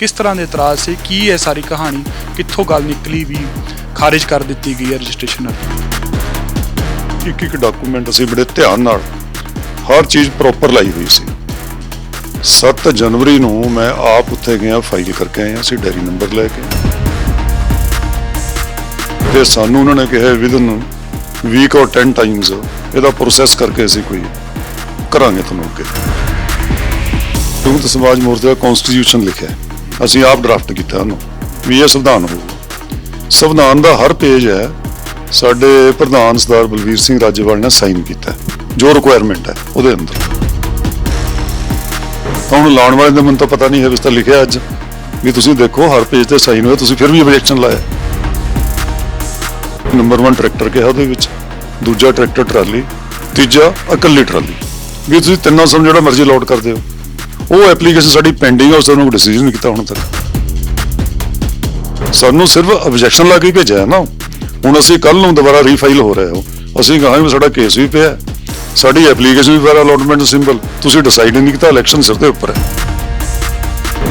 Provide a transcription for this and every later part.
किस तरह के इतराज से की है सारी कहानी, कित्थों गल निकली भी खारिज कर दी गई है रजिस्ट्रेशन? एक एक डॉकूमेंट असीं बड़े ध्यान नाल हर चीज़ प्रॉपर लाई हुई सी। 7 जनवरी नूं मैं आप उत्थे गया, फाइल करके आए असीं डेयरी नंबर लैके, ते सानूं उन्होंने कहा विदन वीक और 10 टाइम्स इहदा प्रोसैस करके असीं कोई करांगे तुहानूं अगे। संयुक्त समाज मोर्चे का कॉन्स्टिट्यूशन लिखिਆ, ਅਸੀਂ ਆਪ ਡਰਾਫਟ ਕੀਤਾ ਉਹਨੂੰ ਵੀ ਇਹ ਸੰਵਿਧਾਨ ਹੋਊਗਾ। ਸੰਵਿਧਾਨ ਦਾ ਹਰ ਪੇਜ ਹੈ ਸਾਡੇ ਪ੍ਰਧਾਨ ਸਰਦਾਰ ਬਲਵੀਰ ਸਿੰਘ ਰਾਜੇਵਾਲ ਨੇ ਸਾਈਨ ਕੀਤਾ ਜੋ ਰਿਕੁਆਇਰਮੈਂਟ ਹੈ ਉਹਦੇ ਅੰਦਰ। ਤਾਂ ਹੁਣ ਲਾਉਣ ਵਾਲੇ ਦਾ ਮੈਨੂੰ ਤਾਂ ਪਤਾ ਨਹੀਂ ਹੈ, ਇਸ ਤਾਂ ਲਿਖਿਆ ਅੱਜ ਵੀ ਤੁਸੀਂ ਦੇਖੋ ਹਰ ਪੇਜ ਤੇ ਸਾਈਨ ਹੋਇਆ, ਤੁਸੀਂ ਫਿਰ ਵੀ ਆਬਜੈਕਸ਼ਨ ਲਾਇਆ। ਨੰਬਰ 1 ਟਰੈਕਟਰ ਕਿਹਾ ਉਹਦੇ ਵਿੱਚ, ਦੂਜਾ ਟਰੈਕਟਰ ਟਰਾਲੀ, ਤੀਜਾ ਇਕੱਲੀ ਟਰਾਲੀ, ਵੀ ਤੁਸੀਂ ਤਿੰਨਾਂ ਸਮ ਜਿਹੜਾ ਮਰਜ਼ੀ ਲੋਡ ਕਰਦੇ ਹੋ। ਉਹ ਐਪਲੀਕੇਸ਼ਨ ਸਾਡੀ ਪੈਂਡਿੰਗ ਹੈ, ਉਸ ਦਾ ਕੋਈ ਡਿਸੀਜਨ ਨਹੀਂ ਕੀਤਾ ਹੁਣ ਤੱਕ। ਸਾਨੂੰ ਸਿਰਫ ਆਬਜੈਕਸ਼ਨ ਲਾ ਕੇ ਭੇਜਿਆ ਨਾ। ਹੁਣ ਅਸੀਂ ਕੱਲ ਨੂੰ ਦੁਬਾਰਾ ਰੀਫਾਈਲ ਹੋ ਰਹੇ ਹੋ, ਅਸੀਂ ਕਹਾਂਗੇ ਸਾਡਾ ਕੇਸ ਵੀ ਪਿਆ, ਸਾਡੀ ਐਪਲੀਕੇਸ਼ਨ ਵੀ ਫਿਰ ਅਲੋਟਮੈਂਟ ਸਿੰਬਲ, ਤੁਸੀਂ ਡਿਸਾਈਡ ਨਹੀਂ ਕੀਤਾ, ਇਲੈਕਸ਼ਨ ਸਿਰ ਦੇ ਉੱਪਰ ਹੈ।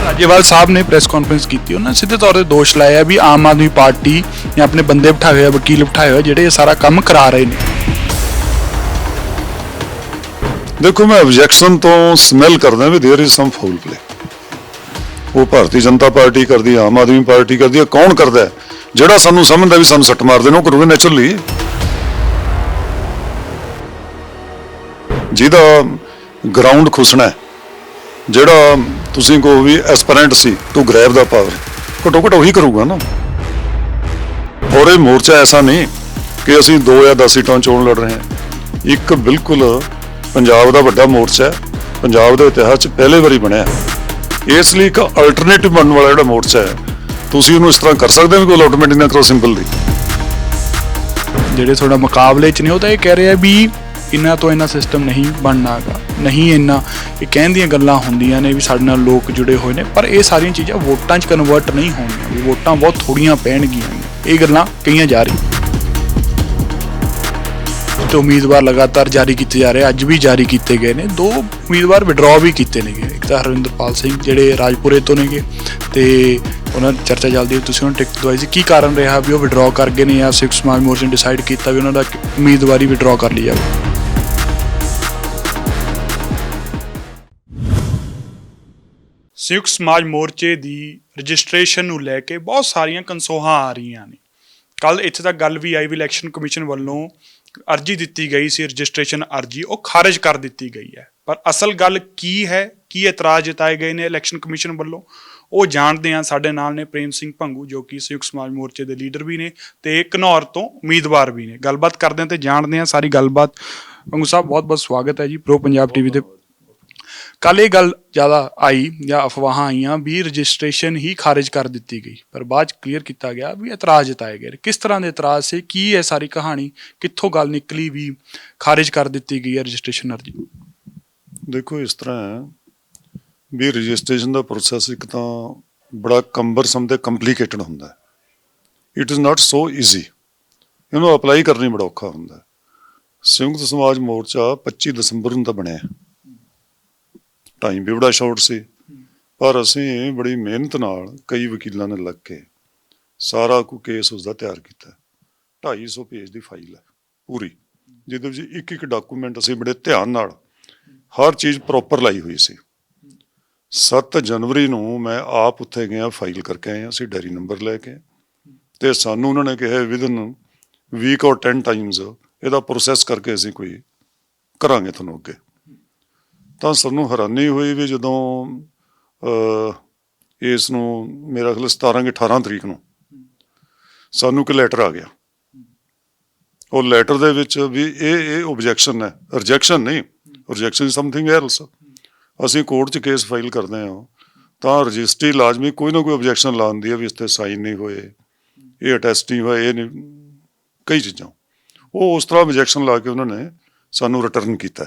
ਰਾਜੇਵਾਲ ਸਾਹਿਬ ਨੇ ਪ੍ਰੈਸ ਕਾਨਫਰੰਸ ਕੀਤੀ, ਉਹਨਾਂ ਸਿੱਧੇ ਤੌਰ ਤੇ ਦੋਸ਼ ਲਾਇਆ ਵੀ ਆਮ ਆਦਮੀ ਪਾਰਟੀ ਨੇ ਆਪਣੇ ਬੰਦੇ ਬਿਠਾਏ ਹੋਏ, ਵਕੀਲ ਬਿਠਾਏ ਹੋਏ ਜਿਹੜੇ ਇਹ ਸਾਰਾ ਕੰਮ ਕਰਾ ਰਹੇ ਨੇ। ਦੇਖੋ ਮੈਂ ਆਬਜੈਕਸ਼ਨ ਤੋਂ ਸਮੈਲ ਕਰਦਾ ਵੀ there is some foul play. ਉਹ ਭਾਰਤੀ ਜਨਤਾ ਪਾਰਟੀ ਕਰਦੀ, ਆਮ ਆਦਮੀ ਪਾਰਟੀ ਕਰਦੀ ਹੈ, ਕੌਣ ਕਰਦਾ ਹੈ? ਜਿਹੜਾ ਸਾਨੂੰ ਸਮਝਦਾ ਵੀ ਸਾਨੂੰ ਸੱਟ ਮਾਰਦੇ ਨੇ ਉਹ ਕਰੂਗੇ ਨੈਚੁਰਲੀ। ਜਿਹਦਾ ਗਰਾਊਂਡ ਖੁਸਣਾ ਹੈ, ਜਿਹੜਾ ਤੁਸੀਂ ਕਹੋ ਵੀ ਐਸਪੀਰੈਂਟ ਸੀ ਟੂ ਗ੍ਰੈਬ ਦਾ ਪਾਵਰ, ਘੱਟੋ ਘੱਟ ਉਹੀ ਕਰੂਗਾ ਨਾ। ਔਰ ਇਹ ਮੋਰਚਾ ਐਸਾ ਨਹੀਂ ਕਿ ਅਸੀਂ 2 ਜਾਂ 10 ਸੀਟਾਂ ਚੋਣ ਲੜ ਰਹੇ ਹਾਂ। ਇੱਕ ਬਿਲਕੁਲ ਪੰਜਾਬ ਦਾ ਵੱਡਾ ਮੋਰਚਾ ਹੈ, ਪੰਜਾਬ ਦੇ ਇਤਿਹਾਸ 'ਚ ਪਹਿਲੇ ਵਾਰੀ ਬਣਿਆ। ਇਸ ਲਈ ਇੱਕ ਅਲਟਰਨੇਟਿਵ ਬਣਨ ਵਾਲਾ ਜਿਹੜਾ ਮੋਰਚਾ ਹੈ, ਤੁਸੀਂ ਉਹਨੂੰ ਇਸ ਤਰ੍ਹਾਂ ਕਰ ਸਕਦੇ ਹੋ ਵੀ ਕੋਈ ਅਲੋਟਮੈਂਟ ਨਾ ਕਰੋ ਸਿੰਪਲ ਦੀ। ਜਿਹੜੇ ਤੁਹਾਡਾ ਮੁਕਾਬਲੇ 'ਚ ਨੇ ਉਹ ਤਾਂ ਇਹ ਕਹਿ ਰਹੇ ਆ ਵੀ ਇਹਨਾਂ ਤੋਂ ਇੰਨਾ ਸਿਸਟਮ ਨਹੀਂ ਬਣਨਾਗਾ, ਨਹੀਂ ਇੰਨਾ ਇਹ ਕਹਿਣ ਦੀਆਂ ਗੱਲਾਂ ਹੁੰਦੀਆਂ ਨੇ ਵੀ ਸਾਡੇ ਨਾਲ ਲੋਕ ਜੁੜੇ ਹੋਏ ਨੇ, ਪਰ ਇਹ ਸਾਰੀਆਂ ਚੀਜ਼ਾਂ ਵੋਟਾਂ 'ਚ ਕਨਵਰਟ ਨਹੀਂ ਹੋਣਗੀਆਂ, ਵੀ ਵੋਟਾਂ ਬਹੁਤ ਥੋੜ੍ਹੀਆਂ ਪੈਣਗੀਆਂ। ਇਹ ਗੱਲਾਂ ਕਹੀਆਂ ਜਾ ਰਹੀਆਂ ਤੇ ਉਮੀਦਵਾਰ ਲਗਾਤਾਰ ਜਾਰੀ ਕੀਤੇ ਜਾ ਰਹੇ, ਅੱਜ ਵੀ ਜਾਰੀ ਕੀਤੇ ਗਏ ਨੇ। 2 ਉਮੀਦਵਾਰ ਵਿਡਰਾਅ ਵੀ ਕੀਤੇ ਨੇਗੇ, ਇੱਕ ਤਾਂ ਹਰਵਿੰਦਰਪਾਲ ਸਿੰਘ ਜਿਹੜੇ ਰਾਜਪੁਰੇ ਤੋਂ ਨੇਗੇ, ਤੇ ਉਹਨਾਂ ਦੀ ਚਰਚਾ ਚੱਲਦੀ ਹੈ ਤੁਸੀਂ ਉਹਨਾਂ ਟਿਕਟ ਦਵਾਈ ਸੀ, ਕੀ ਕਾਰਨ ਰਿਹਾ ਵੀ ਉਹ ਵਿਡਰਾਅ ਕਰ ਗਏ ਨੇ ਜਾਂ ਸਿੱਖ ਸਮਾਜ ਮੋਰਚੇ ਨੇ ਡਿਸਾਈਡ ਕੀਤਾ ਵੀ ਉਹਨਾਂ ਦਾ ਉਮੀਦਵਾਰੀ ਵਿਡਰਾਅ ਕਰ ਲਈ ਜਾਵੇ? ਸੰਯੁਕਤ ਸਮਾਜ ਮੋਰਚੇ ਦੀ ਰਜਿਸਟ੍ਰੇਸ਼ਨ ਨੂੰ ਲੈ ਕੇ ਬਹੁਤ ਸਾਰੀਆਂ ਕਨਸੋਹਾਂ ਆ ਰਹੀਆਂ ਨੇ। ਕੱਲ ਇੱਥੇ ਤੱਕ ਗੱਲ ਵੀ ਆਈ ਵੀ ਇਲੈਕਸ਼ਨ ਕਮਿਸ਼ਨ ਵੱਲੋਂ ਅਰਜੀ ਦਿੱਤੀ ਗਈ ਸੀ, ਰਜਿਸਟ੍ਰੇਸ਼ਨ ਅਰਜੀ, ਉਹ ਖਾਰਜ ਕਰ ਦਿੱਤੀ ਗਈ ਹੈ। ਪਰ ਅਸਲ ਗੱਲ ਕੀ ਹੈ, ਕੀ ਇਤਰਾਜ਼ ਜਤਾਏ ਗਏ ਨੇ ਇਲੈਕਸ਼ਨ ਕਮਿਸ਼ਨ ਵੱਲੋਂ, ਉਹ ਜਾਣਦੇ ਹਾਂ। ਸਾਡੇ ਨਾਲ ਨੇ ਪ੍ਰੇਮ ਸਿੰਘ ਭੰਗੂ ਜੋ ਕਿ ਸੰਯੁਕਤ ਸਮਾਜ ਮੋਰਚੇ ਦੇ ਲੀਡਰ ਵੀ ਨੇ ਤੇ ਘਨੌਰ ਤੋਂ ਉਮੀਦਵਾਰ ਵੀ ਨੇ। ਗੱਲਬਾਤ ਕਰਦੇ ਹਾਂ ਤੇ ਜਾਣਦੇ ਹਾਂ ਸਾਰੀ ਗੱਲਬਾਤ। ਭੰਗੂ ਸਾਹਿਬ ਬਹੁਤ ਬਹੁਤ ਸਵਾਗਤ ਹੈ ਜੀ ਪ੍ਰੋ ਪੰਜਾਬ ਟੀਵੀ ਤੇ। ਕੱਲ ਇਹ ਗੱਲ ਜ਼ਿਆਦਾ ਆਈ ਜਾਂ ਅਫਵਾਹਾਂ ਆਈਆਂ ਵੀ ਰਜਿਸਟ੍ਰੇਸ਼ਨ ਹੀ ਖਾਰਿਜ ਕਰ ਦਿੱਤੀ ਗਈ, ਪਰ ਬਾਅਦ 'ਚ ਕਲੀਅਰ ਕੀਤਾ ਗਿਆ ਵੀ ਇਤਰਾਜ਼ ਜਤਾਏ ਗਏ। ਕਿਸ ਤਰ੍ਹਾਂ ਦੇ ਇਤਰਾਜ਼ ਸੀ, ਕੀ ਹੈ ਸਾਰੀ ਕਹਾਣੀ, ਕਿੱਥੋਂ ਗੱਲ ਨਿਕਲੀ ਵੀ ਖਾਰਿਜ ਕਰ ਦਿੱਤੀ ਗਈ ਹੈ ਰਜਿਸਟ੍ਰੇਸ਼ਨ ਅਰਜੀ? ਦੇਖੋ ਇਸ ਤਰ੍ਹਾਂ ਹੈ ਵੀ ਰਜਿਸਟ੍ਰੇਸ਼ਨ ਦਾ ਪ੍ਰੋਸੈਸ ਇੱਕ ਤਾਂ ਬੜਾ ਕੰਬਰਸਮ ਤੇ ਕੰਪਲੀਕੇਟਡ ਹੁੰਦਾ ਹੈ। It is not so easy, ਇਹਨੂੰ ਅਪਲਾਈ ਕਰਨੀ ਬੜਾ ਔਖਾ ਹੁੰਦਾ। ਸੰਯੁਕਤ ਸਮਾਜ ਮੋਰਚਾ 25 ਦਸੰਬਰ ਨੂੰ ਤਾਂ ਬਣਿਆ, ਟਾਈਮ ਵੀ ਬੜਾ ਸ਼ਾਰਟ ਸੀ, ਪਰ ਅਸੀਂ ਬੜੀ ਮਿਹਨਤ ਨਾਲ ਕਈ ਵਕੀਲਾਂ ਨੇ ਲੱਗ ਕੇ ਸਾਰਾ ਕੋਈ ਕੇਸ ਉਸਦਾ ਤਿਆਰ ਕੀਤਾ। 250 ਪੇਜ ਦੀ ਫਾਈਲ ਹੈ ਪੂਰੀ, ਜਿਹਦੇ ਵਿੱਚ ਇੱਕ ਇੱਕ ਡਾਕੂਮੈਂਟ ਅਸੀਂ ਬੜੇ ਧਿਆਨ ਨਾਲ ਹਰ ਚੀਜ਼ ਪ੍ਰੋਪਰ ਲਾਈ ਹੋਈ ਸੀ। 7 ਜਨਵਰੀ ਨੂੰ ਮੈਂ ਆਪ ਉੱਥੇ ਗਿਆ, ਫਾਈਲ ਕਰਕੇ ਆਏ ਅਸੀਂ ਡੈਰੀ ਨੰਬਰ ਲੈ ਕੇ, ਤੇ ਸਾਨੂੰ ਉਹਨਾਂ ਨੇ ਕਿਹਾ ਵਿਦਨ ਵੀਕ ਔਰ 10 ਟਾਈਮਸ ਇਹਦਾ ਪ੍ਰੋਸੈਸ ਕਰਕੇ ਅਸੀਂ ਕੋਈ ਕਰਾਂਗੇ ਤੁਹਾਨੂੰ ਅੱਗੇ। ਤਾਂ ਸਾਨੂੰ ਹੈਰਾਨੀ ਹੋਈ ਵੀ ਜਦੋਂ ਇਸ ਨੂੰ ਮੇਰਾ ਖਿਆਲ 17 ਕਿ 18 ਤਰੀਕ ਨੂੰ ਸਾਨੂੰ ਇੱਕ ਲੈਟਰ ਆ ਗਿਆ। ਉਹ ਲੈਟਰ ਦੇ ਵਿੱਚ ਵੀ ਇਹ ਓਬਜੈਕਸ਼ਨ ਹੈ, ਰਿਜੈਕਸ਼ਨ ਨਹੀਂ, ਰਿਜੈਕਸ਼ਨ ਇਜ਼ ਸਮਥਿੰਗ ਐਲਸ। ਅਸੀਂ ਕੋਰਟ 'ਚ ਕੇਸ ਫਾਈਲ ਕਰਦੇ ਹਾਂ ਤਾਂ ਰਜਿਸਟਰੀ ਲਾਜ਼ਮੀ ਕੋਈ ਨਾ ਕੋਈ ਓਬਜੈਕਸ਼ਨ ਲਾਉਂਦੀ ਹੈ ਵੀ ਇਸ 'ਤੇ ਸਾਈਨ ਨਹੀਂ ਹੋਏ, ਇਹ ਅਟੈਸਟ ਨਹੀਂ ਹੋਏ, ਇਹ ਨਹੀਂ, ਕਈ ਚੀਜ਼ਾਂ। ਉਹ ਉਸ ਤਰ੍ਹਾਂ ਓਬਜੈਕਸ਼ਨ ਲਾ ਕੇ ਉਹਨਾਂ ਨੇ ਸਾਨੂੰ ਰਿਟਰਨ ਕੀਤਾ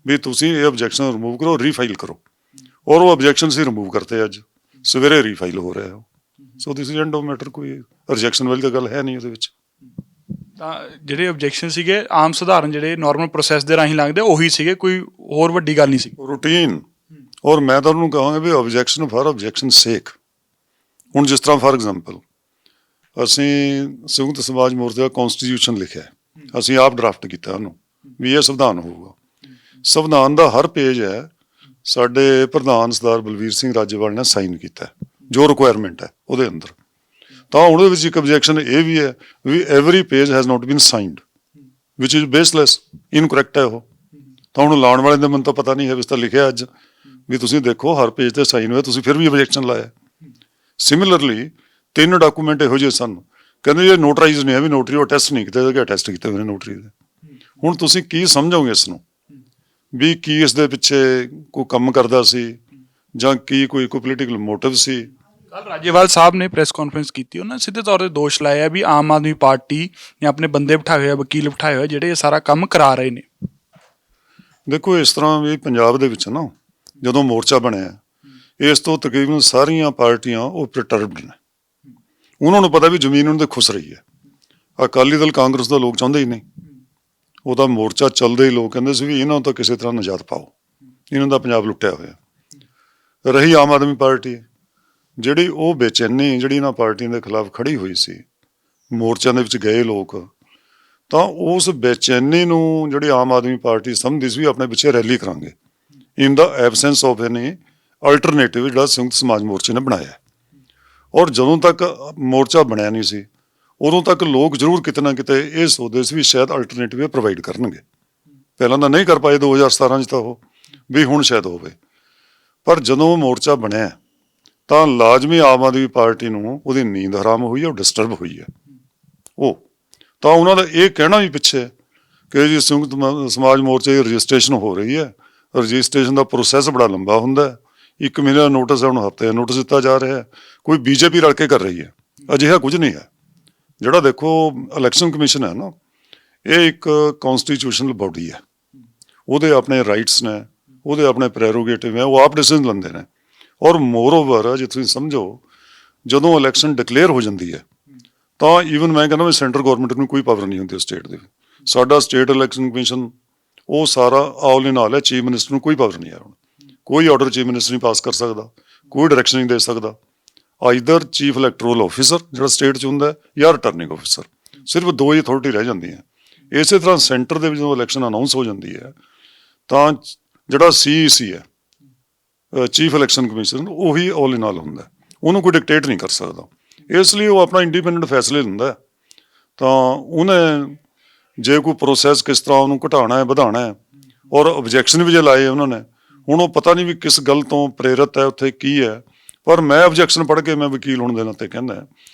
ਵੀ ਤੁਸੀਂ ਇਹ ਓਬਜੈਕਸ਼ਨ ਰਿਮੂਵ ਕਰੋ, ਰੀਫਾਈਲ ਕਰੋ। ਔਰ ਉਹ ਓਬਜੈਕਸ਼ਨ ਅਸੀਂ ਰਿਮੂਵ ਕਰਤੇ, ਅੱਜ ਸਵੇਰੇ ਰੀਫਾਈਲ ਹੋ ਰਿਹਾ। So this is end of matter, ਕੋਈ ਰਿਜੈਕਸ਼ਨ ਵਾਲੀ ਤਾਂ ਗੱਲ ਹੈ ਨਹੀਂ ਉਹਦੇ ਵਿੱਚ। ਤਾਂ ਜਿਹੜੇ ਓਬਜੈਕਸ਼ਨ ਸੀਗੇ ਆਮ ਸਧਾਰਨ ਜਿਹੜੇ ਨਾਰਮਲ ਪ੍ਰੋਸੈਸ ਦੇ ਰਾਹੀਂ ਲੰਘਦੇ ਉਹੀ ਸੀਗੇ, ਕੋਈ ਹੋਰ ਵੱਡੀ ਗੱਲ ਨਹੀਂ ਸੀ। ਰੂਟੀਨ ਔਰ ਮੈਂ ਤਾਂ ਉਹਨੂੰ ਕਹਾਂਗਾ ਵੀ ਆਬਜੈਕਸ਼ਨ ਫਾਰ ਆਬਜੈਕਸ਼ਨ ਸੇਕ। ਹੁਣ ਜਿਸ ਤਰ੍ਹਾਂ ਫਾਰ ਐਗਜ਼ਾਮਪਲ ਅਸੀਂ ਸੰਯੁਕਤ ਸਮਾਜ ਮੋਰਚੇ ਦਾ ਕਨਸਟੀਟਿਊਸ਼ਨ ਲਿਖਿਆ, ਅਸੀਂ ਆਪ ਡਰਾਫਟ ਕੀਤਾ ਉਹਨੂੰ ਵੀ ਇਹ ਸੰਵਿਧਾਨ ਹੋਊਗਾ। ਸੰਵਿਧਾਨ ਦਾ ਹਰ ਪੇਜ ਹੈ ਸਾਡੇ ਪ੍ਰਧਾਨ ਸਰਦਾਰ ਬਲਵੀਰ ਸਿੰਘ ਰਾਜੇਵਾਲ ਨੇ ਸਾਈਨ ਕੀਤਾ, ਜੋ ਰਿਕੁਆਇਰਮੈਂਟ ਹੈ ਉਹਦੇ ਅੰਦਰ। ਤਾਂ ਉਹਦੇ ਵਿੱਚ ਇੱਕ ਆਬਜੈਕਸ਼ਨ ਇਹ ਵੀ ਹੈ ਵੀ every page has not been signed which is baseless, incorrect ਹੈ ਉਹ। ਤਾਂ ਹੁਣ ਲਾਉਣ ਵਾਲੇ ਦੇ ਮੈਨੂੰ ਤਾਂ ਪਤਾ ਨਹੀਂ ਹੈ, ਤਾਂ ਲਿਖਿਆ ਅੱਜ ਵੀ ਤੁਸੀਂ ਦੇਖੋ ਹਰ ਪੇਜ ਤੇ ਸਾਈਨ ਹੋਇਆ, ਤੁਸੀਂ ਫਿਰ ਵੀ ਆਬਜੈਕਸ਼ਨ ਲਾਇਆ। ਸਿਮਿਲਰਲੀ 3 ਡਾਕੂਮੈਂਟ ਇਹੋ ਜਿਹੇ ਸਨ, ਕਹਿੰਦੇ ਇਹ ਨੋਟਰਾਈਜ਼ ਨਹੀਂ ਹੈ, ਵੀ ਨੋਟਰੀ ਉਹ ਟੈਸਟ ਨਹੀਂ ਕੀਤੇ, ਕਿ ਟੈਸਟ ਕੀਤੇ ਹੋਏ ਨੇ ਨੋਟਰੀ ਦੇ। ਹੁਣ ਤੁਸੀਂ ਕੀ ਸਮਝੋਗੇ ਇਸ ਨੂੰ, ਵੀ ਕੀ ਇਸ ਦੇ ਪਿੱਛੇ ਕੋਈ ਕੰਮ ਕਰਦਾ ਸੀ ਜਾਂ ਕੀ ਕੋਈ ਪੋਲੀਟੀਕਲ ਮੋਟਿਵ ਸੀ। ਕੱਲ ਰਾਜੇਵਾਲ ਸਾਹਿਬ ਨੇ ਪ੍ਰੈਸ ਕਾਨਫਰੰਸ ਕੀਤੀ, ਉਹਨਾਂ ਸਿੱਧੇ ਤੌਰ ਤੇ ਦੋਸ਼ ਲਾਇਆ ਵੀ ਆਮ ਆਦਮੀ ਪਾਰਟੀ ਨੇ ਆਪਣੇ ਬੰਦੇ ਬਿਠਾਏ ਹੋਏ, ਵਕੀਲ ਬਿਠਾਏ ਹੋਏ ਜਿਹੜੇ ਇਹ ਸਾਰਾ ਕੰਮ ਕਰਾ ਰਹੇ ਨੇ। ਦੇਖੋ ਇਸ ਤਰ੍ਹਾਂ ਵੀ ਪੰਜਾਬ ਦੇ ਵਿੱਚ ਨਾ ਜਦੋਂ ਮੋਰਚਾ ਬਣਿਆ, ਇਸ ਤੋਂ ਤਕਰੀਬਨ ਸਾਰੀਆਂ ਪਾਰਟੀਆਂ ਉਹ ਪ੍ਰਟਰਬਡ ਨੇ। ਉਹਨਾਂ ਨੂੰ ਪਤਾ ਵੀ ਜ਼ਮੀਨ ਉਹਨਾਂ ਦੇ ਖੁਸ ਰਹੀ ਹੈ। ਅਕਾਲੀ ਦਲ ਕਾਂਗਰਸ ਦਾ ਲੋਕ ਚਾਹੁੰਦੇ ਹੀ ਨਹੀਂ, ਉਹਦਾ ਮੋਰਚਾ ਚੱਲਦੇ ਹੀ ਲੋਕ ਕਹਿੰਦੇ ਸੀ ਵੀ ਇਹਨਾਂ ਨੂੰ ਤਾਂ ਕਿਸੇ ਤਰ੍ਹਾਂ ਨਿਜਾਤ ਪਾਓ, ਇਹਨਾਂ ਦਾ ਪੰਜਾਬ ਲੁੱਟਿਆ ਹੋਇਆ। ਰਹੀ ਆਮ ਆਦਮੀ ਪਾਰਟੀ, ਜਿਹੜੀ ਉਹ ਬੇਚੈਨੀ ਜਿਹੜੀ ਇਹਨਾਂ ਪਾਰਟੀਆਂ ਦੇ ਖਿਲਾਫ ਖੜੀ ਹੋਈ ਸੀ, ਮੋਰਚਿਆਂ ਦੇ ਵਿੱਚ ਗਏ ਲੋਕ, ਤਾਂ ਉਸ ਬੇਚੈਨੀ ਨੂੰ ਜਿਹੜੀ ਆਮ ਆਦਮੀ ਪਾਰਟੀ ਸਮਝਦੀ ਸੀ ਵੀ ਆਪਣੇ ਪਿੱਛੇ ਰੈਲੀ ਕਰਾਂਗੇ, ਇਨ ਦਾ ਐਬਸੈਂਸ ਆਫ ਐਨੀ ਅਲਟਰਨੇਟਿਵ ਜਿਹੜਾ ਸੰਯੁਕਤ ਸਮਾਜ ਮੋਰਚੇ ਨੇ ਬਣਾਇਆ। ਔਰ ਜਦੋਂ ਤੱਕ ਮੋਰਚਾ ਬਣਿਆ ਨਹੀਂ ਸੀ ਉਦੋਂ ਤੱਕ ਲੋਕ ਜ਼ਰੂਰ ਕਿਤੇ ਨਾ ਕਿਤੇ ਇਹ ਸੋਚਦੇ ਸੀ ਵੀ ਸ਼ਾਇਦ ਅਲਟਰਨੇਟਿਵ ਇਹ ਪ੍ਰੋਵਾਈਡ ਕਰਨਗੇ। ਪਹਿਲਾਂ ਤਾਂ ਨਹੀਂ ਕਰ ਪਾਏ 2017 'ਚ ਤਾਂ ਉਹ ਵੀ ਹੁਣ ਸ਼ਾਇਦ ਹੋਵੇ, ਪਰ ਜਦੋਂ ਮੋਰਚਾ ਬਣਿਆ ਤਾਂ ਲਾਜ਼ਮੀ ਆਮ ਆਦਮੀ ਪਾਰਟੀ ਨੂੰ ਉਹਦੀ ਨੀਂਦ ਹਰਾਮ ਹੋਈ ਹੈ, ਉਹ ਡਿਸਟਰਬ ਹੋਈ ਹੈ। ਉਹ ਤਾਂ ਉਹਨਾਂ ਦਾ ਇਹ ਕਹਿਣਾ ਵੀ ਪਿੱਛੇ ਕਿ ਜੀ ਸੰਯੁਕਤ ਸਮਾਜ ਮੋਰਚੇ ਦੀ ਰਜਿਸਟ੍ਰੇਸ਼ਨ ਹੋ ਰਹੀ ਹੈ, ਰਜਿਸਟ੍ਰੇਸ਼ਨ ਦਾ ਪ੍ਰੋਸੈਸ ਬੜਾ ਲੰਬਾ ਹੁੰਦਾ, 1 ਮਹੀਨੇ ਦਾ ਨੋਟਿਸ ਹੈ, ਹੁਣ ਹਫ਼ਤੇ ਦਾ ਨੋਟਿਸ ਦਿੱਤਾ ਜਾ ਰਿਹਾ, ਕੋਈ ਬੀਜੇਪੀ ਰਲ ਕੇ ਕਰ ਰਹੀ ਹੈ। ਅਜਿਹਾ ਕੁਝ ਨਹੀਂ ਹੈ। ਜਿਹੜਾ ਦੇਖੋ ਇਲੈਕਸ਼ਨ ਕਮਿਸ਼ਨ ਹੈ ਨਾ, ਇਹ ਇੱਕ ਕੌਂਸਟੀਟਿਊਸ਼ਨਲ ਬਾਡੀ ਹੈ, ਉਹਦੇ ਆਪਣੇ ਰਾਈਟਸ ਨੇ, ਉਹਦੇ ਆਪਣੇ ਪ੍ਰੈਰੋਗੇਟਿਵ ਹੈ, ਉਹ ਆਪ ਡਿਸੀਜ਼ਨ ਲੈਂਦੇ ਨੇ। ਔਰ ਮੋਰ ਓਵਰ ਜੇ ਤੁਸੀਂ ਸਮਝੋ ਜਦੋਂ ਇਲੈਕਸ਼ਨ ਡਿਕਲੇਅਰ ਹੋ ਜਾਂਦੀ ਹੈ ਤਾਂ ਈਵਨ ਮੈਂ ਕਹਿੰਦਾ ਵੀ ਸੈਂਟਰ ਗੌਰਮੈਂਟ ਨੂੰ ਕੋਈ ਪਾਵਰ ਨਹੀਂ ਹੁੰਦੀ ਸਟੇਟ ਦੇ। ਸਾਡਾ ਸਟੇਟ ਇਲੈਕਸ਼ਨ ਕਮਿਸ਼ਨ ਉਹ ਸਾਰਾ ਆਲ ਇਨ ਆਲ ਹੈ, ਚੀਫ ਮਿਨਿਸਟਰ ਨੂੰ ਕੋਈ ਪਾਵਰ ਨਹੀਂ ਹੈ। ਹੁਣ ਕੋਈ ਆਰਡਰ ਚੀਫ ਮਿਨਿਸਟਰ ਨਹੀਂ ਪਾਸ ਕਰ ਸਕਦਾ, ਕੋਈ ਡਾਇਰੈਕਸ਼ਨ ਨਹੀਂ ਦੇ ਸਕਦਾ। ਆਈਦਰ ਚੀਫ ਇਲੈਕਟੋਰਲ ਆਫਿਸਰ ਜਿਹੜਾ ਸਟੇਟ 'ਚ ਹੁੰਦਾ ਜਾਂ ਰਿਟਰਨਿੰਗ ਆਫਿਸਰ, ਸਿਰਫ 2 ਹੀ ਅਥਾਰਟੀ ਰਹਿ ਜਾਂਦੀਆਂ। ਇਸੇ ਤਰ੍ਹਾਂ ਸੈਂਟਰ ਦੇ ਵਿੱਚ ਜਦੋਂ ਇਲੈਕਸ਼ਨ ਅਨਾਊਂਸ ਹੋ ਜਾਂਦੀ ਹੈ ਤਾਂ ਜਿਹੜਾ CEC ਹੈ, ਚੀਫ ਇਲੈਕਸ਼ਨ ਕਮਿਸ਼ਨ, ਉਹੀ ਆਲ ਇਨ ਆਲ ਹੁੰਦਾ, ਉਹਨੂੰ ਕੋਈ ਡਿਕਟੇਟ ਨਹੀਂ ਕਰ ਸਕਦਾ। ਇਸ ਲਈ ਉਹ ਆਪਣਾ ਇੰਡੀਪੈਂਡੈਂਟ ਫੈਸਲੇ ਲੈਂਦਾ। ਤਾਂ ਉਹਨੇ ਜੇ ਕੋਈ ਪ੍ਰੋਸੈਸ ਕਿਸ ਤਰ੍ਹਾਂ ਉਹਨੂੰ ਘਟਾਉਣਾ ਹੈ, ਵਧਾਉਣਾ ਹੈ, ਔਰ ਆਬਜੈਕਸ਼ਨ ਵੀ ਜੇ ਲਾਏ ਉਹਨਾਂ ਨੇ, ਹੁਣ ਉਹ ਪਤਾ ਨਹੀਂ ਵੀ ਕਿਸ ਗੱਲ ਤੋਂ ਪ੍ਰੇਰਿਤ ਹੈ, ਉੱਥੇ ਕੀ ਹੈ। ਪਰ ਮੈਂ ਆਬਜੈਕਸ਼ਨ ਪੜ੍ਹ ਕੇ, ਮੈਂ ਵਕੀਲ ਹੋਣ ਦੇ ਨਾਤੇ ਕਹਿੰਦਾ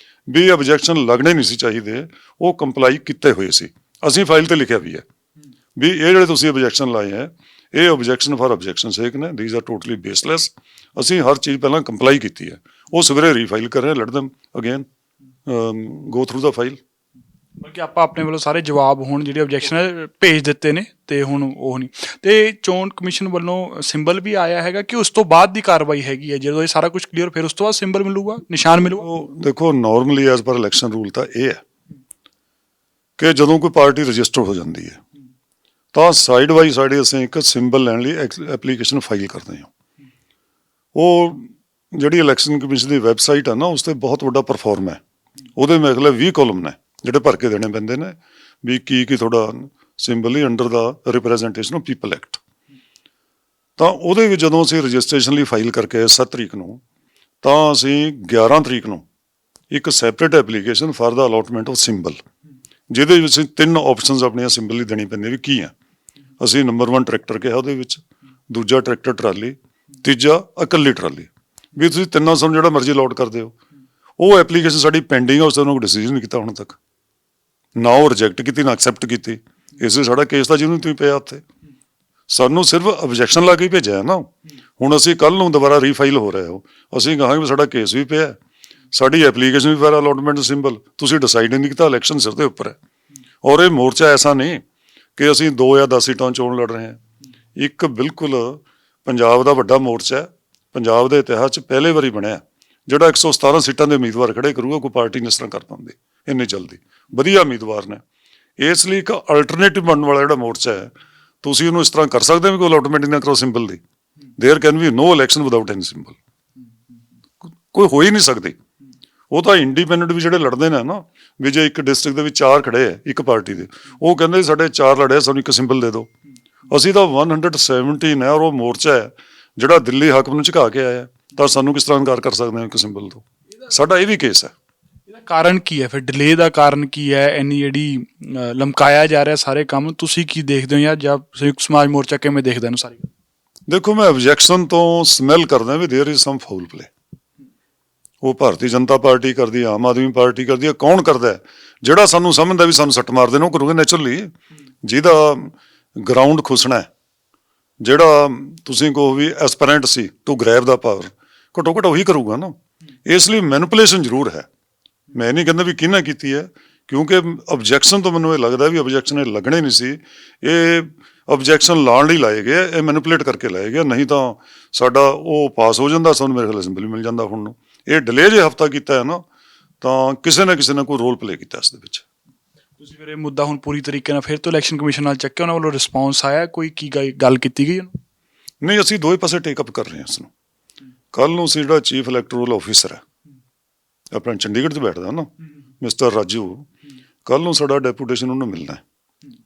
ਵੀ ਆਬਜੈਕਸ਼ਨ ਲੱਗਣੇ ਨਹੀਂ ਸੀ ਚਾਹੀਦੇ, ਉਹ ਕੰਪਲਾਈ ਕੀਤੇ ਹੋਏ ਸੀ। ਅਸੀਂ ਫਾਈਲ ਤੇ ਲਿਖਿਆ ਵੀ ਹੈ ਵੀ ਇਹ ਜਿਹੜੇ ਤੁਸੀਂ ਆਬਜੈਕਸ਼ਨ ਲਾਏ ਹੈ, ਇਹ ਆਬਜੈਕਸ਼ਨ ਫਾਰ ਆਬਜੈਕਸ਼ਨ ਸੇਕ ਨੇ, ਥੀਸ ਆਰ ਟੋਟਲੀ ਬੇਸਲੈਸ। ਅਸੀਂ ਹਰ ਚੀਜ਼ ਪਹਿਲਾਂ ਕੰਪਲਾਈ ਕੀਤੀ ਹੈ, ਉਹ ਸਵੇਰੇ ਰੀਫਾਈਲ ਕਰ ਰਹੇ, let them again go through the file. ਬਲਕਿ ਆਪਾਂ ਆਪਣੇ ਵੱਲੋਂ ਸਾਰੇ ਜਵਾਬ ਹੁਣ ਜਿਹੜੇ ਆਬਜੈਕਸ਼ਨ ਹੈ ਭੇਜ ਦਿੱਤੇ ਨੇ, ਤੇ ਹੁਣ ਉਹ ਨਹੀਂ। ਤੇ ਚੋਣ ਕਮਿਸ਼ਨ ਵੱਲੋਂ ਸਿੰਬਲ ਵੀ ਆਇਆ ਹੈਗਾ ਕਿ ਉਸ ਤੋਂ ਬਾਅਦ ਦੀ ਕਾਰਵਾਈ ਹੈਗੀ ਹੈ, ਜਦੋਂ ਇਹ ਸਾਰਾ ਕੁਝ ਕਲੀਅਰ, ਫਿਰ ਉਸ ਤੋਂ ਬਾਅਦ ਸਿੰਬਲ ਮਿਲੂਗਾ, ਨਿਸ਼ਾਨ ਮਿਲੂਗਾ। ਉਹ ਦੇਖੋ normally as per election rule ਤਾਂ ਇਹ ਹੈ ਕਿ ਜਦੋਂ ਕੋਈ ਪਾਰਟੀ ਰਜਿਸਟਰ ਹੋ ਜਾਂਦੀ ਹੈ ਤਾਂ ਸਾਈਡ ਬਾਈ ਸਾਈਡ ਅਸੀਂ ਇੱਕ ਸਿੰਬਲ ਲੈਣ ਲਈ ਐਪਲੀਕੇਸ਼ਨ ਫਾਈਲ ਕਰਦੇ ਹਾਂ। ਉਹ ਜਿਹੜੀ ਇਲੈਕਸ਼ਨ ਕਮਿਸ਼ਨ ਦੀ ਵੈਬਸਾਈਟ ਹੈ ਨਾ, ਉਸ 'ਤੇ ਬਹੁਤ ਵੱਡਾ ਪਰਫਾਰਮ ਹੈ। ਉਹਦੇ ਮੇਰੇ ਖਿਆਲ 20 ਕਾਲਮ ਨੇ ਜਿਹੜੇ ਭਰ ਕੇ ਦੇਣੇ ਪੈਂਦੇ ਨੇ ਵੀ ਕੀ ਤੁਹਾਡਾ symbol he under the representation of people act. ਤਾਂ ਉਹਦੇ ਵਿੱਚ ਜਦੋਂ ਅਸੀਂ ਰਜਿਸਟ੍ਰੇਸ਼ਨ ਲਈ ਫਾਈਲ ਕਰਕੇ 7 ਤਰੀਕ ਨੂੰ, ਤਾਂ ਅਸੀਂ 11 ਤਰੀਕ ਨੂੰ ਇੱਕ separate application for the allotment of symbol, ਜਿਹਦੇ ਵਿੱਚ 3 ਆਪਸ਼ਨਸ ਆਪਣੀਆਂ ਸਿੰਬਲ ਲਈ ਦੇਣੀ ਪੈਂਦੀ ਵੀ ਕੀ ਆ। ਅਸੀਂ ਨੰਬਰ 1 ਟਰੈਕਟਰ ਕਿਹਾ ਉਹਦੇ ਵਿੱਚ, ਦੂਜਾ ਟਰੈਕਟਰ ਟਰਾਲੀ, ਤੀਜਾ ਇਕੱਲੀ ਟਰਾਲੀ, ਵੀ ਤੁਸੀਂ ਤਿੰਨਾਂ ਸਾਨੂੰ ਜਿਹੜਾ ਮਰਜ਼ੀ ਅਲਾਟ ਕਰ ਦਿਓ। ਉਹ ਐਪਲੀਕੇਸ਼ਨ ਸਾਡੀ ਪੈਂਡਿੰਗ ਆ, ਉਸ ਤੋਂ ਕੋਈ ਡਿਸੀਜਨ ਨਹੀਂ ਕੀਤਾ ਹੁਣ ਤੱਕ, ਨਾ ਉਹ ਰਿਜੈਕਟ ਕੀਤੀ ਨਾ ਐਕਸੈਪਟ ਕੀਤੀ। ਇਸ ਲਈ ਸਾਡਾ ਕੇਸ ਤਾਂ ਜਿਹਨੂੰ ਤੁਸੀਂ ਪਿਆ ਉੱਥੇ, ਸਾਨੂੰ ਸਿਰਫ ਆਬਜੈਕਸ਼ਨ ਲਾ ਕੇ ਹੀ ਭੇਜਿਆ ਨਾ। ਹੁਣ ਅਸੀਂ ਕੱਲ੍ਹ ਨੂੰ ਦੁਬਾਰਾ ਰੀਫਾਈਲ ਹੋ ਰਹੇ ਹੋ, ਅਸੀਂ ਕਹਾਂਗੇ ਵੀ ਸਾਡਾ ਕੇਸ ਵੀ ਪਿਆ, ਸਾਡੀ ਐਪਲੀਕੇਸ਼ਨ ਵੀ ਫਾਰ ਅਲੋਟਮੈਂਟ ਸਿੰਬਲ, ਤੁਸੀਂ ਡਿਸਾਈਡ ਨਹੀਂ ਕੀਤਾ, ਇਲੈਕਸ਼ਨ ਸਿਰ ਦੇ ਉੱਪਰ ਹੈ। ਔਰ ਇਹ ਮੋਰਚਾ ਐਸਾ ਨਹੀਂ ਕਿ ਅਸੀਂ 2 ਜਾਂ 10 ਸੀਟਾਂ ਚੋਣ ਲੜ ਰਹੇ ਹਾਂ। ਇੱਕ ਬਿਲਕੁਲ ਪੰਜਾਬ ਦਾ ਵੱਡਾ ਮੋਰਚਾ ਹੈ, ਪੰਜਾਬ ਦੇ ਇਤਿਹਾਸ 'ਚ ਪਹਿਲੇ ਵਾਰੀ ਬਣਿਆ ਜਿਹੜਾ 117 ਸੀਟਾਂ ਦੇ ਉਮੀਦਵਾਰ ਖੜੇ ਕਰੂਗਾ। ਕੋਈ ਪਾਰਟੀ ਨਹੀਂ ਇਸ ਤਰ੍ਹਾਂ ਕਰ ਪਾਉਂਦੀ ਇੰਨੀ ਜਲਦੀ, ਵਧੀਆ ਉਮੀਦਵਾਰ ਨੇ। ਇਸ ਲਈ ਇੱਕ ਅਲਟਰਨੇਟਿਵ ਬਣਨ ਵਾਲਾ ਜਿਹੜਾ ਮੋਰਚਾ ਹੈ, ਤੁਸੀਂ ਉਹਨੂੰ ਇਸ ਤਰ੍ਹਾਂ ਕਰ ਸਕਦੇ ਹੋ ਵੀ ਕੋਈ ਅਲੋਟਮੈਂਟ ਨਾ ਕਰੋ ਸਿੰਬਲ ਦੀ। There can be no election without any symbol, कोई हो ही नहीं सकती। ਉਹ ਤਾਂ ਇੰਡੀਪੈਂਡੈਂਟ ਵੀ ਜਿਹੜੇ ਲੜਦੇ ਨੇ ਨਾ, ਵੀ ਜੇ ਇੱਕ ਡਿਸਟ੍ਰਿਕਟ ਦੇ ਵਿੱਚ 4 ਖੜੇ ਹੈ ਇੱਕ ਪਾਰਟੀ ਦੇ, ਉਹ ਕਹਿੰਦੇ ਸਾਡੇ 4 ਲੜੇ, ਸਾਨੂੰ ਇੱਕ ਸਿੰਬਲ ਦੇ ਦਿਓ। ਅਸੀਂ ਤਾਂ 117 ਹੈ, ਔਰ ਉਹ ਮੋਰਚਾ ਹੈ ਜਿਹੜਾ ਦਿੱਲੀ ਹਾਕਮ ਨੂੰ ਝੁਕਾ ਕੇ ਆਇਆ, ਤਾਂ ਸਾਨੂੰ ਕਿਸ ਤਰ੍ਹਾਂ ਇਨਕਾਰ ਕਰ ਸਕਦੇ ਹਾਂ ਇੱਕ ਸਿੰਬਲ ਤੋਂ? ਸਾਡਾ ਇਹ ਵੀ ਕੇਸ ਹੈ। ਇਹਦਾ ਕਾਰਨ ਕੀ ਹੈ ਫਿਰ? ਡਿਲੇ ਦਾ ਕਾਰਨ ਕੀ ਹੈ? ਇੰਨੀ ਜਿਹੜੀ ਲਮਕਾਇਆ ਜਾ ਰਿਹਾ ਸਾਰੇ ਕੰਮ, ਤੁਸੀਂ ਕੀ ਦੇਖਦੇ ਹੋ ਜਾਂ ਸੰਯੁਕਤ ਸਮਾਜ ਮੋਰਚਾ ਕਿਵੇਂ ਦੇਖਦਾ ਇਹਨੂੰ ਸਾਰੀ? ਦੇਖੋ, ਮੈਂ ਆਬਜੈਕਸ਼ਨ ਤੋਂ ਸਮੈਲ ਕਰਦਾ ਵੀ there is some foul play. ਉਹ ਭਾਰਤੀ ਜਨਤਾ ਪਾਰਟੀ ਕਰਦੀ ਹੈ, ਆਮ ਆਦਮੀ ਪਾਰਟੀ ਕਰਦੀ ਹੈ, ਕੌਣ ਕਰਦਾ ਹੈ? ਜਿਹੜਾ ਸਾਨੂੰ ਸਮਝਦਾ ਵੀ ਸਾਨੂੰ ਸੱਟ ਮਾਰਦੇ ਨੇ ਉਹ ਕਰੂਗੇ ਨੈਚੁਰਲੀ। ਜਿਹਦਾ ਗਰਾਊਂਡ ਖੁੱਸਣਾ ਹੈ, ਜਿਹੜਾ ਤੁਸੀਂ ਕਹੋ ਵੀ ਐਸਪੀਰੈਂਟ ਸੀ ਟੂ ਗ੍ਰੈਬ ਦਾ ਪਾਵਰ, ਘੱਟੋ ਘੱਟ ਉਹੀ ਕਰੂਗਾ ਨਾ। ਇਸ ਲਈ ਮੈਨੀਪੂਲੇਸ਼ਨ ਜ਼ਰੂਰ ਹੈ। ਮੈਂ ਨਹੀਂ ਕਹਿੰਦਾ ਵੀ ਕਿਹਨੇ ਕੀਤੀ ਹੈ, ਕਿਉਂਕਿ ਆਬਜੈਕਸ਼ਨ ਤੋਂ ਮੈਨੂੰ ਇਹ ਲੱਗਦਾ ਵੀ ਆਬਜੈਕਸ਼ਨ ਇਹ ਲੱਗਣੇ ਨਹੀਂ ਸੀ। ਇਹ ਆਬਜੈਕਸ਼ਨ ਲਾਉਣ ਲਈ ਲਾਏ ਗਏ, ਇਹ ਮੈਨੀਪੂਲੇਟ ਕਰਕੇ ਲਾਏ ਗਏ। ਨਹੀਂ ਤਾਂ ਸਾਡਾ ਉਹ ਪਾਸ ਹੋ ਜਾਂਦਾ, ਸਾਨੂੰ ਮੇਰੇ ਖਿਆਲ ਅਸੈਂਬਲੀ ਮਿਲ ਜਾਂਦਾ ਹੁਣ ਨੂੰ। ਇਹ ਡਿਲੇ ਜੇ ਹਫਤਾ ਕੀਤਾ ਹੈ ਨਾ, ਤਾਂ ਕਿਸੇ ਨਾ ਕੋਈ ਰੋਲ ਪਲੇ ਕੀਤਾ ਇਸ ਦੇ ਵਿੱਚ। ਤੁਸੀਂ ਫਿਰ ਇਹ ਮੁੱਦਾ ਹੁਣ ਪੂਰੀ ਤਰੀਕੇ ਨਾਲ ਫਿਰ ਤੋਂ ਇਲੈਕਸ਼ਨ ਕਮਿਸ਼ਨ ਨਾਲ ਚੱਕਿਆ, ਉਹਨਾਂ ਵੱਲੋਂ ਰਿਸਪੌਂਸ ਆਇਆ? ਕੋਈ ਕੀ ਗੱਲ ਕੀਤੀ ਗਈ ਉਹਨੂੰ? ਨਹੀਂ, ਅਸੀਂ ਦੋਵੇਂ ਪਾਸੇ ਟੇਕ ਅਪ ਕਰ ਰਹੇ ਹਾਂ ਇਸ ਨੂੰ। ਕੱਲ ਨੂੰ ਅਸੀਂ ਜਿਹੜਾ ਚੀਫ ਇਲੈਕਟੋਰਲ ਆਫਿਸਰ ਹੈ ਆਪਣਾ ਚੰਡੀਗੜ੍ਹ 'ਚ ਬੈਠਦਾ ਨਾ, ਮਿਸਟਰ ਰਾਜੂ, ਕੱਲ ਨੂੰ ਸਾਡਾ ਡੈਪੂਟੇਸ਼ਨ ਉਹਨੂੰ ਮਿਲਣਾ ਹੈ।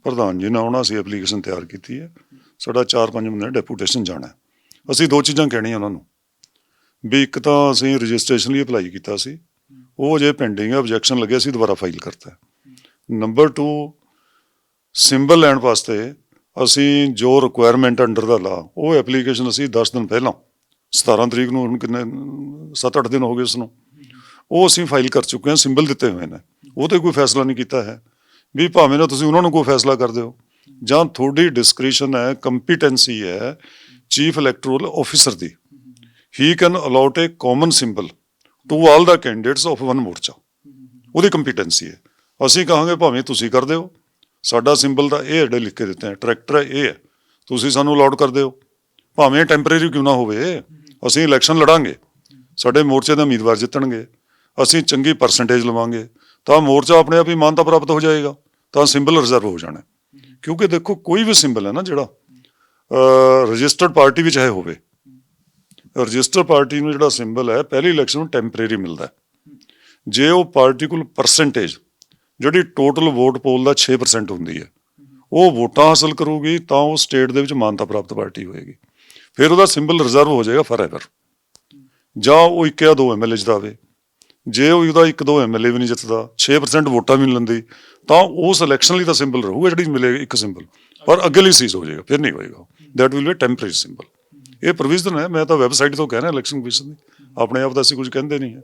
ਪ੍ਰਧਾਨ ਜੀ ਨੇ ਆਉਣਾ, ਅਸੀਂ ਐਪਲੀਕੇਸ਼ਨ ਤਿਆਰ ਕੀਤੀ ਹੈ, ਸਾਡਾ 4-5 ਮਹੀਨੇ ਡੈਪੂਟੇਸ਼ਨ ਜਾਣਾ। ਅਸੀਂ 2 ਚੀਜ਼ਾਂ ਕਹਿਣੀਆਂ ਉਹਨਾਂ ਨੂੰ ਵੀ ਇੱਕ ਤਾਂ ਅਸੀਂ ਰਜਿਸਟ੍ਰੇਸ਼ਨ ਲਈ ਅਪਲਾਈ ਕੀਤਾ ਸੀ, ਉਹ ਜੇ ਪੈਂਡਿੰਗ ਹੈ, ਆਬਜੈਕਸ਼ਨ ਲੱਗਿਆ, ਅਸੀਂ ਦੁਬਾਰਾ ਫਾਈਲ ਕਰਤਾ। ਨੰਬਰ 2, ਸਿੰਬਲ ਲੈਣ ਵਾਸਤੇ ਅਸੀਂ ਜੋ ਰਿਕੁਆਇਰਮੈਂਟ ਅੰਡਰ ਦਾ ਲਾ, ਉਹ ਐਪਲੀਕੇਸ਼ਨ ਅਸੀਂ 10 ਦਿਨ ਪਹਿਲਾਂ 17 ਤਰੀਕ ਨੂੰ, ਹੁਣ ਕਿੰਨੇ 7-8 ਦਿਨ ਹੋ ਗਏ ਉਸ ਨੂੰ, ਉਹ ਅਸੀਂ ਫਾਈਲ ਕਰ ਚੁੱਕੇ ਹਾਂ। ਸਿੰਬਲ ਦਿੱਤੇ ਹੋਏ ਨੇ, ਉਹ 'ਤੇ ਕੋਈ ਫੈਸਲਾ ਨਹੀਂ ਕੀਤਾ ਹੈ ਵੀ ਭਾਵੇਂ ਨਾ ਤੁਸੀਂ ਉਹਨਾਂ ਨੂੰ ਕੋਈ ਫੈਸਲਾ ਕਰ ਦਿਓ, ਜਾਂ ਤੁਹਾਡੀ ਡਿਸਕ੍ਰਿਸ਼ਨ ਹੈ, ਕੰਪੀਟੈਂਸੀ ਹੈ chief electoral officer the. He can allot a common symbol to all the candidates of one ਮੋਰਚਾ, ਉਹਦੀ ਕੰਪੀਟੈਂਸੀ ਹੈ। ਅਸੀਂ ਕਹਾਂਗੇ ਭਾਵੇਂ ਤੁਸੀਂ ਕਰ ਦਿਓ, ਸਾਡਾ ਸਿੰਬਲ ਤਾਂ ਇਹ ਜਿਹੜੇ ਲਿਖ ਕੇ ਦਿੱਤੇ ਹੈ, ਟਰੈਕਟਰ ਹੈ, ਇਹ ਹੈ, ਤੁਸੀਂ ਸਾਨੂੰ ਅਲਾਉਡ ਕਰ ਦਿਓ, ਭਾਵੇਂ ਟੈਂਪਰੇਰੀ ਕਿਉਂ ਨਾ ਹੋਵੇ। ਅਸੀਂ ਇਲੈਕਸ਼ਨ ਲੜਾਂਗੇ, ਸਾਡੇ ਮੋਰਚੇ ਦੇ ਉਮੀਦਵਾਰ ਜਿੱਤਣਗੇ, ਅਸੀਂ ਚੰਗੀ ਪਰਸੈਂਟੇਜ ਲਵਾਂਗੇ, ਤਾਂ ਮੋਰਚਾ ਆਪਣੇ ਆਪ ਹੀ ਮਾਨਤਾ ਪ੍ਰਾਪਤ ਹੋ ਜਾਏਗਾ, ਤਾਂ ਸਿੰਬਲ ਰਿਜ਼ਰਵ ਹੋ ਜਾਣਾ। ਕਿਉਂਕਿ ਦੇਖੋ, ਕੋਈ ਵੀ ਸਿੰਬਲ ਹੈ ਨਾ ਜਿਹੜਾ ਰਜਿਸਟਰਡ ਪਾਰਟੀ ਵਿੱਚ ਹੈ ਹੋਵੇ, ਰਜਿਸਟਰ ਪਾਰਟੀ ਨੂੰ ਜਿਹੜਾ ਸਿੰਬਲ ਹੈ ਪਹਿਲੀ ਇਲੈਕਸ਼ਨ ਨੂੰ ਟੈਂਪਰੇਰੀ ਮਿਲਦਾ। ਜੇ ਉਹ ਪਾਰਟੀ ਕੋਲ ਪਰਸੈਂਟੇਜ ਜਿਹੜੀ ਟੋਟਲ ਵੋਟ ਪੋਲ ਦਾ 6% ਹੁੰਦੀ ਹੈ, ਉਹ ਵੋਟਾਂ ਹਾਸਲ ਕਰੂਗੀ, ਤਾਂ ਉਹ ਸਟੇਟ ਦੇ ਵਿੱਚ ਮਾਨਤਾ ਪ੍ਰਾਪਤ ਪਾਰਟੀ ਹੋਏਗੀ। ਫਿਰ ਉਹਦਾ ਸਿੰਬਲ ਰਿਜ਼ਰਵ ਹੋ ਜਾਏਗਾ ਫਾਰਐਵਰ। ਜਾਂ ਉਹ 1 ਜਾਂ 2 MLA ਜਿਤਾਵੇ, ਜੇ ਉਹ ਉਹਦਾ 1-2 MLA ਵੀ ਨਹੀਂ ਜਿੱਤਦਾ, 6% ਵੋਟਾਂ ਵੀ ਨਹੀਂ ਲੈਂਦੀ, ਤਾਂ ਉਸ ਇਲੈਕਸ਼ਨ ਲਈ ਤਾਂ ਸਿੰਬਲ ਰਹੂਗਾ, ਜਿਹੜੀ ਮਿਲੇਗੀ ਇੱਕ ਸਿੰਬਲ, ਪਰ ਅੱਗੇ ਲਈ ਸੀਜ਼ ਹੋ ਜਾਏਗਾ, ਫਿਰ ਨਹੀਂ ਹੋਏਗਾ। That will be temporary symbol. ਇਹ ਪ੍ਰੋਵੀਜ਼ਨ ਹੈ, ਮੈਂ ਤਾਂ ਵੈਬਸਾਈਟ ਤੋਂ ਕਹਿ ਰਿਹਾ ਇਲੈਕਸ਼ਨ ਕਮਿਸ਼ਨ ਦੀ, ਆਪਣੇ ਆਪ ਤਾਂ ਅਸੀਂ ਕੁਝ ਕਹਿੰਦੇ ਨਹੀਂ ਹੈ।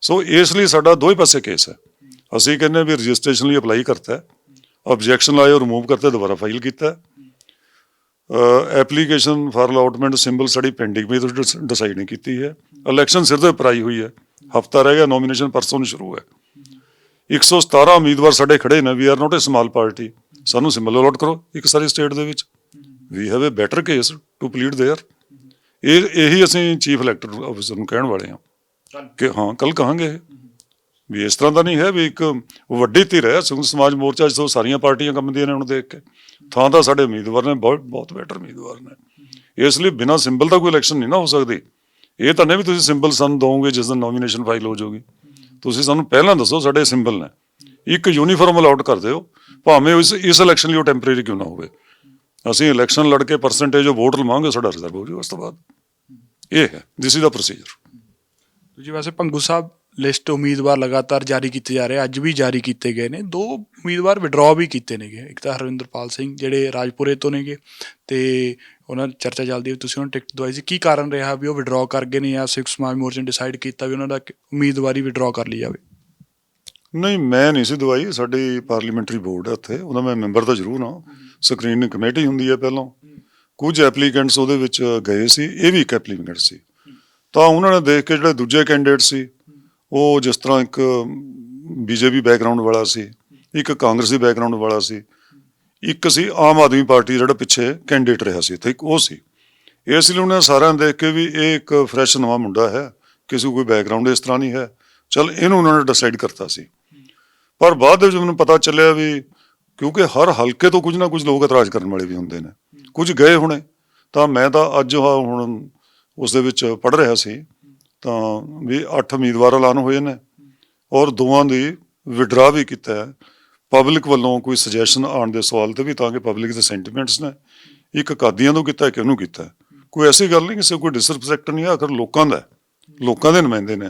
ਸੋ ਇਸ ਲਈ ਸਾਡਾ ਦੋਵੇਂ ਪਾਸੇ ਕੇਸ ਹੈ। ਅਸੀਂ ਕਹਿੰਦੇ ਵੀ ਰਜਿਸਟ੍ਰੇਸ਼ਨ ਲਈ ਅਪਲਾਈ ਕਰਤਾ, ਆਬਜੈਕਸ਼ਨ ਲਾਏ, ਰਿਮੂਵ ਕਰਤੇ, ਦੁਬਾਰਾ ਫਾਈਲ ਕੀਤਾ। ਐਪਲੀਕੇਸ਼ਨ ਫਾਰ ਅਲਾਟਮੈਂਟ ਸਿੰਬਲ ਸਾਡੀ ਪੈਂਡਿੰਗ ਵੀ ਡਿਸਾਈਡ ਨਹੀਂ ਕੀਤੀ ਹੈ। ਇਲੈਕਸ਼ਨ ਸਿਰ ਦੇ ਉੱਪਰ ਆਈ ਹੋਈ ਹੈ, ਹਫਤਾ ਰਹਿ ਗਿਆ, ਨੋਮੀਨੇਸ਼ਨ ਪਰਸੋਂ ਨੂੰ ਸ਼ੁਰੂ ਹੈ। 117 ਉਮੀਦਵਾਰ ਸਾਡੇ ਖੜੇ ਨੇ। We are not a small party, ਸਾਨੂੰ ਸਿੰਬਲ ਅਲਾਟ ਕਰੋ ਇੱਕ ਸਾਰੀ ਸਟੇਟ ਦੇ ਵਿੱਚ। We have a better case to plead there. ਇਹੀ ਅਸੀਂ ਚੀਫ ਇਲੈਕਟੋਰਲ ਆਫਿਸਰ ਨੂੰ ਕਹਿਣ ਵਾਲੇ ਹਾਂ ਕਿ ਹਾਂ, ਕੱਲ ਕਹਾਂਗੇ ਵੀ ਇਸ ਤਰ੍ਹਾਂ ਦਾ ਨਹੀਂ ਹੈ ਵੀ ਇੱਕ ਵੱਡੀ ਧਿਰ ਹੈ ਸੰਯੁਕਤ ਸਮਾਜ ਮੋਰਚਾ, ਜਿੱਥੋਂ ਸਾਰੀਆਂ ਪਾਰਟੀਆਂ ਕੰਮਦੀਆਂ ਨੇ ਉਹਨੂੰ ਦੇਖ ਕੇ। ਥਾਂ ਤਾਂ ਸਾਡੇ ਉਮੀਦਵਾਰ ਨੇ, ਬਹੁਤ ਬੈਟਰ ਉਮੀਦਵਾਰ ਨੇ। ਇਸ ਲਈ ਬਿਨਾਂ ਸਿੰਬਲ ਦਾ ਕੋਈ ਇਲੈਕਸ਼ਨ ਨਹੀਂ ਨਾ ਹੋ ਸਕਦੀ। ਇਹ ਤਾਂ ਨਹੀਂ ਵੀ ਤੁਸੀਂ ਸਿੰਬਲ ਸਾਨੂੰ ਦਿਓਗੇ ਜਿਸ ਦਿਨ ਨੋਮੀਨੇਸ਼ਨ ਫਾਈਲ ਹੋ ਜਾਊਗੀ। ਤੁਸੀਂ ਸਾਨੂੰ ਪਹਿਲਾਂ ਦੱਸੋ ਸਾਡੇ ਸਿੰਬਲ ਨੇ, ਇੱਕ ਯੂਨੀਫਾਰਮ ਅਲਾਉਟ ਕਰ ਦਿਓ, ਭਾਵੇਂ ਇਸ ਇਲੈਕਸ਼ਨ ਲਈ ਉਹ ਟੈਂਪਰੇਰੀ ਕਿਉਂ ਨਾ ਹੋਵੇ। ਅਸੀਂ ਇਲੈਕਸ਼ਨ ਲੜ ਕੇ ਪਰਸੈਂਟੇਜ ਉਹ ਵੋਟ ਲਵਾਂਗੇ, ਸਾਡਾ ਰਿਜ਼ਰਵ ਹੋ ਜਾਊਗਾ ਉਸ ਤੋਂ ਬਾਅਦ। ਇਹ ਹੈ, ਦਿਸ ਇਜ਼ ਦਾ ਪ੍ਰੋਸੀਜਰ। ਜੀ ਵੈਸੇ ਭੰਗੂ ਸਾਹਿਬ, ਲਿਸਟ ਉਮੀਦਵਾਰ ਲਗਾਤਾਰ ਜਾਰੀ ਕੀਤੇ ਜਾ ਰਹੇ, ਅੱਜ ਵੀ ਜਾਰੀ ਕੀਤੇ ਗਏ ਨੇ। 2 ਉਮੀਦਵਾਰ ਵਿਡਰਾਅ ਵੀ ਕੀਤੇ ਨੇਗੇ। ਇੱਕ ਤਾਂ ਹਰਵਿੰਦਰਪਾਲ ਸਿੰਘ ਜਿਹੜੇ ਰਾਜਪੁਰੇ ਤੋਂ ਨੇਗੇ, ਤੇ ਉਹਨਾਂ ਦੀ ਚਰਚਾ ਚੱਲਦੀ ਵੀ ਤੁਸੀਂ ਉਹਨਾਂ ਨੂੰ ਟਿਕਟ ਦਵਾਈ ਸੀ। ਕੀ ਕਾਰਨ ਰਿਹਾ ਵੀ ਉਹ ਵਿਡਰਾਅ ਕਰ ਗਏ ਨੇ, ਜਾਂ ਸੰਯੁਕਤ ਸਮਾਜ ਮੋਰਚੇ ਨੇ ਡਿਸਾਈਡ ਕੀਤਾ ਵੀ ਉਹਨਾਂ ਦਾ ਉਮੀਦਵਾਰੀ ਵਿਡਰਾਅ ਕਰ ਲਈ ਜਾਵੇ? ਨਹੀਂ, ਮੈਂ ਨਹੀਂ ਸੀ ਦਵਾਈ। ਸਾਡੀ ਪਾਰਲੀਮੈਂਟਰੀ ਬੋਰਡ ਹੈ ਉੱਥੇ, ਉਹਦਾ ਮੈਂ ਮੈਂਬਰ ਤਾਂ ਜ਼ਰੂਰ ਹਾਂ। ਸਕਰੀਨਿੰਗ ਕਮੇਟੀ ਹੁੰਦੀ ਹੈ ਪਹਿਲਾਂ। ਕੁਝ ਐਪਲੀਕੈਂਟਸ ਉਹਦੇ ਵਿੱਚ ਗਏ ਸੀ, ਇਹ ਵੀ ਇੱਕ ਐਪਲੀਕੈਂਟ ਸੀ। ਤਾਂ ਉਹਨਾਂ ਨੇ ਦੇਖ ਕੇ ਜਿਹੜੇ ਦੂਜੇ ਕੈਂਡੀਡੇਟ ਸੀ, ਉਹ ਜਿਸ ਤਰ੍ਹਾਂ ਇੱਕ BJP ਬੈਕਗਰਾਊਂਡ ਵਾਲਾ ਸੀ, ਇੱਕ ਕਾਂਗਰਸੀ ਬੈਕਗਰਾਊਂਡ ਵਾਲਾ ਸੀ, ਇੱਕ ਸੀ ਆਮ ਆਦਮੀ ਪਾਰਟੀ ਜਿਹੜਾ ਪਿੱਛੇ ਕੈਂਡੀਡੇਟ ਰਿਹਾ ਸੀ ਇੱਥੇ, ਇੱਕ ਉਹ ਸੀ। ਇਸ ਲਈ ਉਹਨਾਂ ਸਾਰਿਆਂ ਨੇ ਦੇਖ ਕੇ ਵੀ ਇਹ ਇੱਕ ਫਰੈਸ਼ ਨਵਾਂ ਮੁੰਡਾ ਹੈ, ਕਿਸੇ ਕੋਈ ਬੈਕਗਰਾਊਂਡ ਇਸ ਤਰ੍ਹਾਂ ਨਹੀਂ ਹੈ, ਚੱਲ ਇਹਨੂੰ ਉਹਨਾਂ ਨੇ ਡਿਸਾਈਡ ਕਰਤਾ ਸੀ। ਪਰ ਬਾਅਦ ਦੇ ਵਿੱਚ ਮੈਨੂੰ ਪਤਾ ਚੱਲਿਆ ਵੀ ਕਿਉਂਕਿ ਹਰ ਹਲਕੇ ਤੋਂ ਕੁਝ ਨਾ ਕੁਝ ਲੋਕ ਇਤਰਾਜ਼ ਕਰਨ ਵਾਲੇ ਵੀ ਹੁੰਦੇ ਨੇ, ਕੁਝ ਗਏ ਹੋਣੇ, ਤਾਂ ਮੈਂ ਤਾਂ ਅੱਜ ਹੁਣ ਉਸ ਦੇ ਵਿੱਚ ਪੜ੍ਹ ਰਿਹਾ ਸੀ ਤਾਂ ਵੀ 8 ਉਮੀਦਵਾਰ ਐਲਾਨ ਹੋਏ ਨੇ ਔਰ ਦੋਵਾਂ ਦੀ ਵਿਡਰਾ ਵੀ ਕੀਤਾ ਹੈ ਪਬਲਿਕ ਵੱਲੋਂ ਕੋਈ ਸੁਜੈਸ਼ਨ ਆਉਣ ਦੇ ਸਵਾਲ ਤੇ ਵੀ, ਤਾਂ ਕਿ ਪਬਲਿਕ ਦੇ ਸੈਂਟੀਮੈਂਟਸ ਨੇ ਇੱਕ ਕਾਦੀਆਂ ਤੋਂ ਕੀਤਾ ਕਿ ਉਹਨੂੰ ਕੀਤਾ। ਕੋਈ ਐਸੀ ਗੱਲ ਨਹੀਂ, ਕਿਸੇ ਕੋਈ ਡਿਸਰਿਸਪੈਕਟ ਨਹੀਂ ਹੈ, ਆਖਰ ਲੋਕਾਂ ਦਾ, ਲੋਕਾਂ ਦੇ ਨੁਮਾਇੰਦੇ ਨੇ।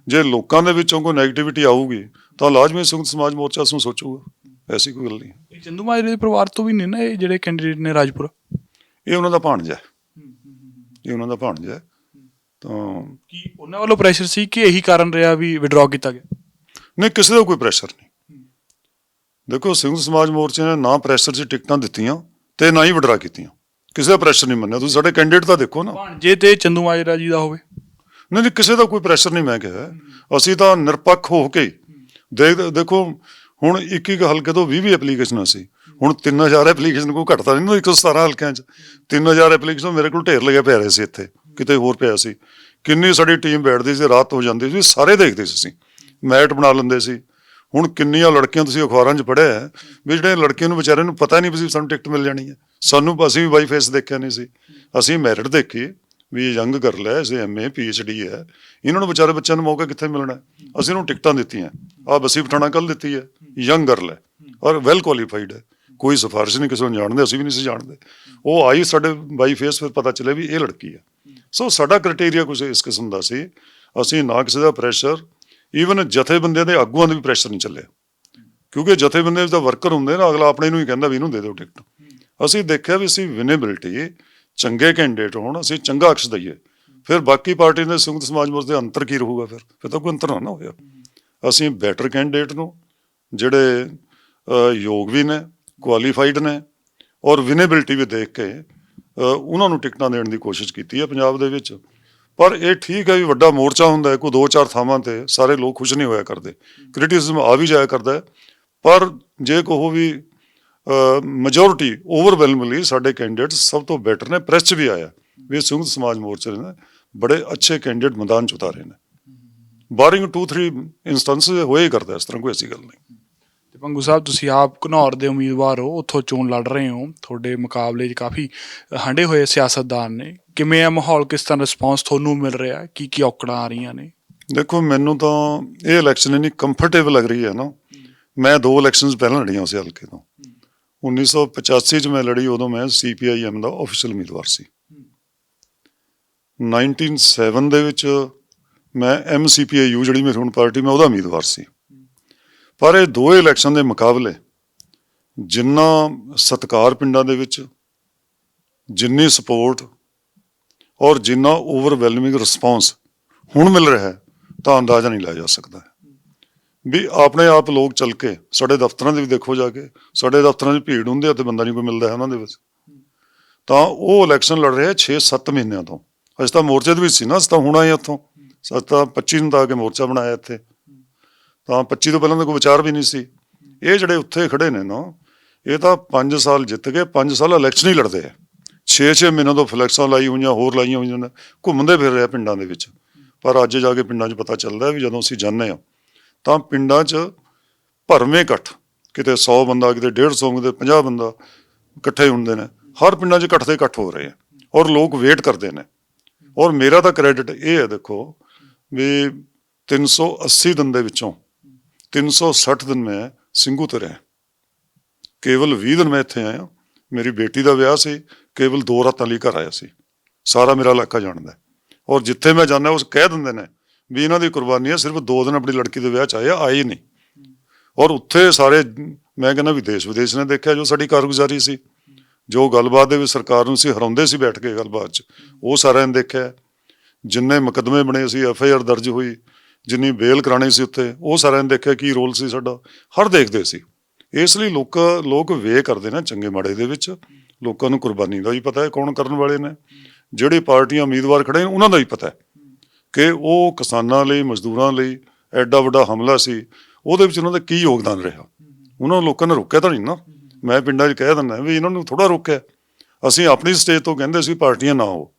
ਜੇ ਲੋਕਾਂ ਦੇ ਵਿੱਚੋਂ ਕੋਈ ਨੈਗੇਟਿਵਿਟੀ ਆਊਗੀ ਤਾਂ ਲਾਜ਼ਮੀ ਸੰਯੁਕਤ ਸਮਾਜ ਮੋਰਚਾ ਉਸ ਨੂੰ ਸੋਚੂਗਾ, ਐਸੀ ਕੋਈ ਗੱਲ ਨਹੀਂ। ਇਹ ਚੰਦੂਮਾਜਰੇ ਦੇ ਪਰਿਵਾਰ ਤੋਂ ਵੀ ਨੇ ਨਾ ਇਹ ਜਿਹੜੇ ਕੈਂਡੀਡੇਟ ਨੇ ਰਾਜਪੁਰਾ? ਇਹ ਉਹਨਾਂ ਦਾ ਭਾਣਜਾ ਹੈ, ਇਹ ਉਹਨਾਂ ਦਾ ਭਾਣਜਾ ਹੈ। ਤਾਂ ਕੀ ਉਹਨਾਂ ਵੱਲੋਂ ਪ੍ਰੈਸ਼ਰ ਸੀ ਕਿ ਇਹੀ ਕਾਰਨ ਰਿਹਾ ਵੀ ਵਿਡਰਾਅ ਕੀਤਾ ਗਿਆ? ਨਹੀਂ, ਕਿਸੇ ਦਾ ਕੋਈ ਪ੍ਰੈਸ਼ਰ ਨਹੀਂ। ਦੇਖੋ, ਸੰਯੁਕਤ ਸਮਾਜ ਮੋਰਚੇ ਨੇ ਨਾ ਪ੍ਰੈਸ਼ਰ 'ਚ ਟਿਕਟਾਂ ਦਿੱਤੀਆਂ ਤੇ ਨਾ ਹੀ ਵਿਡਰਾ ਕੀਤੀਆਂ, ਕਿਸੇ ਦਾ ਪ੍ਰੈਸ਼ਰ ਨਹੀਂ ਮੰਨਿਆ। ਤੁਸੀਂ ਸਾਡੇ ਕੈਂਡੀਡੇਟ ਤਾਂ ਦੇਖੋ ਨਾ, ਭਾਣਜੇ ਤੇ ਚੰਦੂਮਾਜਰਾ ਜੀ ਦਾ ਹੋਵੇ। ਨਹੀਂ ਨਹੀਂ, ਕਿਸੇ ਦਾ ਕੋਈ ਪ੍ਰੈਸ਼ਰ ਨਹੀਂ। ਮੈਂ ਕਿਹਾ ਅਸੀਂ ਤਾਂ ਨਿਰਪੱਖ ਹੋ ਕੇ ਦੇਖੋ, ਹੁਣ ਇੱਕ ਹਲਕੇ ਤੋਂ 20 ਐਪਲੀਕੇਸ਼ਨਾਂ ਸੀ, ਹੁਣ 3000 ਐਪਲੀਕੇਸ਼ਨ ਕੋਈ ਘਟਦਾ ਨਹੀਂ ਨਾ 117 ਹਲਕਿਆਂ 'ਚ। 3000 ਐਪਲੀਕੇਸ਼ਨ ਮੇਰੇ ਕੋਲ ਢੇਰ ਲੱਗਿਆ ਪਿਆ ਰਹੇ ਸੀ, ਇੱਥੇ ਕਿਤੇ ਹੋਰ ਪਿਆ ਸੀ। ਕਿੰਨੀ ਸਾਡੀ ਟੀਮ ਬੈਠਦੀ ਸੀ, ਰਾਤ ਹੋ ਜਾਂਦੀ ਸੀ, ਸਾਰੇ ਦੇਖਦੇ ਸੀ, ਅਸੀਂ ਮੈਟ ਬਣਾ ਲੈਂਦੇ ਸੀ। ਹੁਣ ਕਿੰਨੀਆਂ ਲੜਕੀਆਂ ਤੁਸੀਂ ਅਖਬਾਰਾਂ 'ਚ ਪੜ੍ਹਿਆ ਹੈ ਵੀ ਜਿਹੜੇ ਲੜਕੀਆਂ ਨੂੰ ਵਿਚਾਰਿਆਂ ਨੂੰ ਪਤਾ ਨਹੀਂ ਵੀ ਸਾਨੂੰ ਟਿਕਟ ਮਿਲ ਜਾਣੀ ਹੈ। ਅਸੀਂ ਵੀ ਬਾਈ ਫੇਸ ਦੇਖਿਆ ਨਹੀਂ ਸੀ, ਅਸੀਂ ਮੈਰਿਟ ਦੇਖੀ ਵੀ ਇਹ ਯੰਗ ਗਰਲ ਹੈ, ਇਸੇ MA PhD ਹੈ, ਇਹਨਾਂ ਨੂੰ ਵਿਚਾਰੇ ਬੱਚਿਆਂ ਨੂੰ ਮੌਕਾ ਕਿੱਥੇ ਮਿਲਣਾ। ਅਸੀਂ ਇਹਨੂੰ ਟਿਕਟਾਂ ਦਿੱਤੀਆਂ, ਆਹ ਬਸੀ ਪਠਾਣਾ ਕੱਲ੍ਹ ਦਿੱਤੀ ਹੈ, ਯੰਗ ਗਰਲ ਹੈ ਔਰ ਵੈਲ ਕੁਆਲੀਫਾਈਡ ਹੈ, ਕੋਈ ਸਿਫਾਰਿਸ਼ ਨਹੀਂ ਕਿਸੇ ਨੂੰ ਜਾਣਦੇ, ਅਸੀਂ ਵੀ ਨਹੀਂ ਸੀ ਜਾਣਦੇ। ਉਹ ਆਈ ਸਾਡੇ ਬਾਈ ਫੇਸ, ਫਿਰ ਪਤਾ ਚੱਲਿਆ ਵੀ ਇਹ ਲੜਕੀ ਹੈ। ਸੋ ਸਾਡਾ ਕ੍ਰਾਈਟੇਰੀਆ ਕੁਛ ਇਸ ਕਿਸਮ ਦਾ ਸੀ। ਅਸੀਂ ਨਾ ਕਿਸੇ ਦਾ ਪ੍ਰੈਸ਼ਰ, ਈਵਨ ਜਥੇਬੰਦੀਆਂ ਦੇ ਆਗੂਆਂ ਦਾ ਵੀ ਪ੍ਰੈਸ਼ਰ ਨਹੀਂ ਚੱਲਿਆ, ਕਿਉਂਕਿ ਜਥੇਬੰਦੀਆਂ ਦਾ ਵਰਕਰ ਹੁੰਦੇ ਨਾ, ਅਗਲਾ ਆਪਣੇ ਨੂੰ ਹੀ ਕਹਿੰਦਾ ਵੀ ਇਹਨੂੰ ਦੇ ਦਿਓ ਟਿਕਟ। ਅਸੀਂ ਦੇਖਿਆ ਵੀ ਅਸੀਂ ਵਿਨੇਬਿਲਿਟੀ, ਚੰਗੇ ਕੈਂਡੀਡੇਟ ਹੋਣ, ਅਸੀਂ ਚੰਗਾ ਅਕਸ਼ ਦਈਏ, ਫਿਰ ਬਾਕੀ ਪਾਰਟੀ ਦੇ ਸੰਯੁਕਤ ਸਮਾਜ ਮੋਰਚੇ ਦੇ ਅੰਤਰ ਕੀ ਰਹੂਗਾ? ਫਿਰ ਤਾਂ ਕੋਈ ਅੰਤਰ ਨਾ ਹੋਇਆ। ਅਸੀਂ ਬੈਟਰ ਕੈਂਡੀਡੇਟ ਨੂੰ, ਜਿਹੜੇ ਯੋਗ ਵੀ ਨੇ, ਕੁਆਲੀਫਾਈਡ ਨੇ ਔਰ ਵਿਨੇਬਿਲਿਟੀ ਵੀ ਦੇਖ ਕੇ ਉਹਨਾਂ ਨੂੰ ਟਿਕਟਾਂ ਦੇਣ ਦੀ ਕੋਸ਼ਿਸ਼ ਕੀਤੀ ਹੈ ਪੰਜਾਬ ਦੇ ਵਿੱਚ। ਪਰ ਇਹ ਠੀਕ ਹੈ ਵੀ ਵੱਡਾ ਮੋਰਚਾ ਹੁੰਦਾ ਹੈ, ਕੋਈ 2-4 ਥਾਵਾਂ ਤੇ ਸਾਰੇ ਲੋਕ ਖੁਸ਼ ਨਹੀਂ ਹੋਇਆ ਕਰਦੇ, ਕ੍ਰਿਟਿਸਿਜ਼ਮ ਆ ਵੀ ਜਾਇਆ ਕਰਦਾ ਹੈ। ਪਰ ਜੇ ਕਹੋ ਵੀ ਮੈਜੋਰਿਟੀ ਓਵਰਵੈਲਮਲੀ ਸਾਡੇ ਕੈਂਡੀਡੇਟ ਸਭ ਤੋਂ ਬੈਟਰ ਨੇ। ਪ੍ਰੈਸ 'ਚ ਵੀ ਆਇਆ ਵੀ ਸੰਯੁਕਤ ਸਮਾਜ ਮੋਰਚੇ ਨੇ ਬੜੇ ਅੱਛੇ ਕੈਂਡੀਡੇਟ ਮੈਦਾਨ 'ਚ ਉਤਾਰੇ ਨੇ, ਬਾਰਿੰਗ 2-3 ਇੰਸਟੈਂਸ ਹੋਏ ਹੀ ਕਰਦਾ, ਇਸ ਤਰ੍ਹਾਂ ਕੋਈ ਐਸੀ ਗੱਲ ਨਹੀਂ। ਤੇ ਭੰਗੂ ਸਾਹਿਬ, ਤੁਸੀਂ ਆਪ ਘਨੌਰ ਦੇ ਉਮੀਦਵਾਰ ਹੋ, ਉੱਥੋਂ ਚੋਣ ਲੜ ਰਹੇ ਹੋ, ਤੁਹਾਡੇ ਮੁਕਾਬਲੇ 'ਚ ਕਾਫੀ ਹੰਢੇ ਹੋਏ ਸਿਆਸਤਦਾਨ ਨੇ। ਕਿਵੇਂ ਆ ਮਾਹੌਲ, ਕਿਸ ਤਰ੍ਹਾਂ ਰਿਸਪੌਂਸ ਤੁਹਾਨੂੰ ਮਿਲ ਰਿਹਾ, ਕੀ ਔਕੜਾਂ ਆ ਰਹੀਆਂ ਨੇ? ਦੇਖੋ, ਮੈਨੂੰ ਤਾਂ ਇਹ ਇਲੈਕਸ਼ਨ ਇੰਨੀ ਕੰਫਰਟੇਬਲ ਲੱਗ ਰਹੀ ਹੈ ਨਾ। ਮੈਂ 2 ਇਲੈਕਸ਼ਨਸ ਪਹਿਲਾਂ ਲੜੀਆਂ ਉਸ ਹਲਕੇ ਤੋਂ। 1985 'ਚ ਮੈਂ ਲੜੀ, ਉਦੋਂ ਮੈਂ CPIM ਦਾ ਆਫੀਸ਼ੀਅਲ ਉਮੀਦਵਾਰ ਸੀ। 1997 ਦੇ ਵਿੱਚ ਮੈਂ MCPIU, ਜਿਹੜੀ ਮੇਰੀ ਹੁਣ ਪਾਰਟੀ, ਮੈਂ ਉਹਦਾ ਉਮੀਦਵਾਰ ਸੀ। ਪਰ ਇਹ 2 ਇਲੈਕਸ਼ਨ ਦੇ ਮੁਕਾਬਲੇ ਜਿੰਨਾ ਸਤਿਕਾਰ ਪਿੰਡਾਂ ਦੇ ਵਿੱਚ, ਜਿੰਨੀ ਸਪੋਰਟ ਔਰ ਜਿੰਨਾ ਓਵਰਵੈਲਮਿੰਗ ਰਿਸਪੌਂਸ ਹੁਣ ਮਿਲ ਰਿਹਾ ਹੈ, ਤਾਂ ਅੰਦਾਜ਼ਾ ਨਹੀਂ ਲਾਇਆ ਜਾ ਸਕਦਾ ਵੀ ਆਪਣੇ ਆਪ ਲੋਕ ਚੱਲ ਕੇ ਸਾਡੇ ਦਫ਼ਤਰਾਂ ਦੇ ਵੀ ਦੇਖੋ, ਜਾ ਕੇ ਸਾਡੇ ਦਫ਼ਤਰਾਂ 'ਚ ਭੀੜ ਹੁੰਦੀ ਹੈ ਤੇ ਬੰਦਾ ਨਹੀਂ ਕੋਈ ਮਿਲਦਾ ਹੈ ਉਹਨਾਂ ਦੇ ਵਿੱਚ। ਤਾਂ ਉਹ ਇਲੈਕਸ਼ਨ ਲੜ ਰਿਹਾ 6-7 ਮਹੀਨਿਆਂ ਤੋਂ। ਅਸੀਂ ਤਾਂ ਮੋਰਚੇ ਦੇ ਵਿੱਚ ਸੀ ਨਾ, ਅਸੀਂ ਤਾਂ ਹੁਣ ਆਏ ਉੱਥੋਂ। ਅਸੀਂ ਤਾਂ 25 ਨੂੰ ਤਾਂ ਆ ਕੇ ਮੋਰਚਾ ਬਣਾਇਆ ਇੱਥੇ, ਤਾਂ 25 ਤੋਂ ਪਹਿਲਾਂ ਤਾਂ ਕੋਈ ਵਿਚਾਰ ਵੀ ਨਹੀਂ ਸੀ। ਇਹ ਜਿਹੜੇ ਉੱਥੇ ਖੜੇ ਨੇ ਨਾ, ਇਹ ਤਾਂ 5 ਸਾਲ ਜਿੱਤ ਕੇ 5 ਸਾਲ ਇਲੈਕਸ਼ਨ ਹੀ ਲੜਦੇ ਆ। 6-6 ਮਹੀਨਿਆਂ ਤੋਂ ਫਲੈਕਸਾਂ ਲਾਈ ਹੋਈਆਂ, ਹੋਰ ਲਾਈਆਂ ਹੋਈਆਂ ਨੇ, ਘੁੰਮਦੇ ਫਿਰ ਰਿਹਾ ਪਿੰਡਾਂ ਦੇ ਵਿੱਚ। ਪਰ ਅੱਜ ਜਾ ਕੇ ਪਿੰਡਾਂ 'ਚ ਪਤਾ ਚੱਲਦਾ ਵੀ ਜਦੋਂ ਅਸੀਂ ਜਾਂਦੇ ਹਾਂ ਤਾਂ ਪਿੰਡਾਂ 'ਚ ਭਰਵੇਂ ਇਕੱਠ, ਕਿਤੇ 100 ਬੰਦਾ, ਕਿਤੇ 150, ਕਿਤੇ 50 ਬੰਦਾ ਇਕੱਠੇ ਹੁੰਦੇ ਨੇ। ਹਰ ਪਿੰਡਾਂ 'ਚ ਇਕੱਠ ਦੇ ਇਕੱਠ ਹੋ ਰਹੇ ਆ ਔਰ ਲੋਕ ਵੇਟ ਕਰਦੇ ਨੇ। ਔਰ ਮੇਰਾ ਤਾਂ ਕ੍ਰੈਡਿਟ ਇਹ ਹੈ, ਦੇਖੋ ਵੀ 380 ਦਿਨ ਦੇ ਵਿੱਚੋਂ 360 ਦਿਨ ਮੈਂ ਸਿੰਘੂ ਤੇ ਰਿਹਾ, ਕੇਵਲ 20 ਦਿਨ ਮੈਂ ਇੱਥੇ ਆਇਆ। ਮੇਰੀ ਬੇਟੀ ਦਾ ਵਿਆਹ ਸੀ, ਕੇਵਲ 2 ਰਾਤਾਂ ਲਈ ਘਰ ਆਇਆ ਸੀ। ਸਾਰਾ ਮੇਰਾ ਇਲਾਕਾ ਜਾਣਦਾ ਔਰ ਜਿੱਥੇ ਮੈਂ ਜਾਂਦਾ ਉਸ ਕਹਿ ਦਿੰਦੇ ਨੇ ਵੀ ਇਹਨਾਂ ਦੀ ਕੁਰਬਾਨੀ ਹੈ, ਸਿਰਫ 2 ਦਿਨ ਆਪਣੀ ਲੜਕੀ ਦੇ ਵਿਆਹ 'ਚ ਆਏ ਹੀ ਨਹੀਂ। ਔਰ ਉੱਥੇ ਸਾਰੇ, ਮੈਂ ਕਹਿੰਦਾ ਵੀ ਦੇਸ਼ ਵਿਦੇਸ਼ ਨੇ ਦੇਖਿਆ ਜੋ ਸਾਡੀ ਕਾਰਗੁਜ਼ਾਰੀ ਸੀ, ਜੋ ਗੱਲਬਾਤ ਦੇ ਵਿੱਚ ਸਰਕਾਰ ਨੂੰ ਅਸੀਂ ਹਰਾਉਂਦੇ ਸੀ ਬੈਠ ਕੇ ਗੱਲਬਾਤ 'ਚ, ਉਹ ਸਾਰਿਆਂ ਨੇ ਦੇਖਿਆ। ਜਿੰਨੇ ਮੁਕੱਦਮੇ ਬਣੇ ਸੀ, FIR ਦਰਜ ਹੋਈ, ਜਿੰਨੀ ਬੇਲ ਕਰਾਣੀ ਸੀ ਉੱਥੇ, ਉਹ ਸਾਰਿਆਂ ਨੇ ਦੇਖਿਆ ਕੀ ਰੋਲ ਸੀ ਸਾਡਾ, ਹਰ ਦੇਖਦੇ ਸੀ। ਇਸ ਲਈ ਲੋਕ ਵੇ ਕਰਦੇ ਨੇ ਚੰਗੇ ਮਾੜੇ ਦੇ ਵਿੱਚ। ਲੋਕਾਂ ਨੂੰ ਕੁਰਬਾਨੀ ਦਾ ਵੀ ਪਤਾ ਹੈ ਕੌਣ ਕਰਨ ਵਾਲੇ ਨੇ, ਜਿਹੜੀ ਪਾਰਟੀਆਂ ਉਮੀਦਵਾਰ ਖੜੇ ਨੇ ਉਹਨਾਂ ਦਾ ਵੀ ਪਤਾ ਹੈ ਕਿ ਉਹ ਕਿਸਾਨਾਂ ਲਈ, ਮਜ਼ਦੂਰਾਂ ਲਈ ਐਡਾ ਵੱਡਾ ਹਮਲਾ ਸੀ, ਉਹਦੇ ਵਿੱਚ ਉਹਨਾਂ ਦਾ ਕੀ ਯੋਗਦਾਨ ਰਿਹਾ। ਉਹਨਾਂ ਨੂੰ ਲੋਕਾਂ ਨੇ ਰੋਕਿਆ ਤਾਂ ਨਹੀਂ ਨਾ। ਮੈਂ ਪਿੰਡਾਂ 'ਚ ਕਹਿ ਦਿੰਦਾ ਵੀ ਇਹਨਾਂ ਨੂੰ ਥੋੜ੍ਹਾ ਰੋਕਿਆ। ਅਸੀਂ ਆਪਣੀ ਸਟੇਜ ਤੋਂ ਕਹਿੰਦੇ ਸੀ ਪਾਰਟੀਆਂ ਨਾ ਹੋ,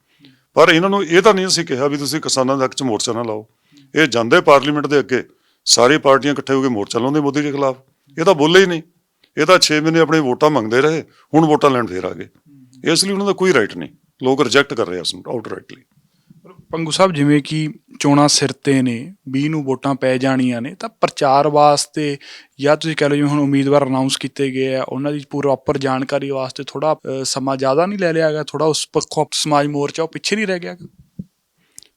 ਪਰ ਇਹਨਾਂ ਨੂੰ ਇਹ ਤਾਂ ਨਹੀਂ ਅਸੀਂ ਕਿਹਾ ਵੀ ਤੁਸੀਂ ਕਿਸਾਨਾਂ ਦੇ ਹੱਕ 'ਚ ਮੋਰਚਾ ਨਾ ਲਾਓ। ਇਹ ਜਾਂਦੇ ਪਾਰਲੀਮੈਂਟ ਦੇ ਅੱਗੇ ਸਾਰੀ ਪਾਰਟੀਆਂ ਇਕੱਠੇ ਹੋ ਕੇ ਮੋਰਚਾ ਲਾਉਂਦੇ ਮੋਦੀ ਦੇ ਖਿਲਾਫ। ਇਹ ਤਾਂ ਬੋਲੇ ਹੀ ਨਹੀਂ। ਇਹ ਤਾਂ 6 ਮਹੀਨੇ ਆਪਣੀ ਵੋਟਾਂ ਮੰਗਦੇ ਰਹੇ, ਹੁਣ ਵੋਟਾਂ ਲੈਣ ਫੇਰ ਆ ਗਏ। ਇਸ ਲਈ ਉਹਨਾਂ ਦਾ ਕੋਈ ਰਾਈਟ ਨਹੀਂ ਲੋਕ ਰਿਜੈਕਟ ਕਰ ਰਹੇ ਆ ਉਸ ਨੂੰ ਆਊਟਰਾਈਟਲੀ। ਪੰਗੂ ਸਾਹਿਬ, ਜਿਵੇਂ ਕਿ ਚੋਣਾਂ ਸਿਰ ਤੇ ਨੇ, 20 ਨੂੰ ਵੋਟਾਂ ਪੈ ਜਾਣੀਆਂ ਨੇ, ਤਾਂ ਪ੍ਰਚਾਰ ਵਾਸਤੇ ਜਾਂ ਤੁਸੀਂ ਕਹਿ ਲਓ ਜਿਵੇਂ ਹੁਣ ਉਮੀਦਵਾਰ ਅਨਾਉਂਸ ਕੀਤੇ ਗਏ ਆ, ਉਹਨਾਂ ਦੀ ਪ੍ਰੋਪਰ ਜਾਣਕਾਰੀ ਵਾਸਤੇ ਥੋੜਾ ਸਮਾਂ ਜ਼ਿਆਦਾ ਨਹੀਂ ਲੈ ਲਿਆ ਗਿਆ? ਥੋੜਾ ਉਸ ਪੱਖੋਂ ਸਮਾਜ ਮੋਰਚਾ ਉਹ ਪਿੱਛੇ ਨਹੀਂ ਰਹਿ ਗਿਆ?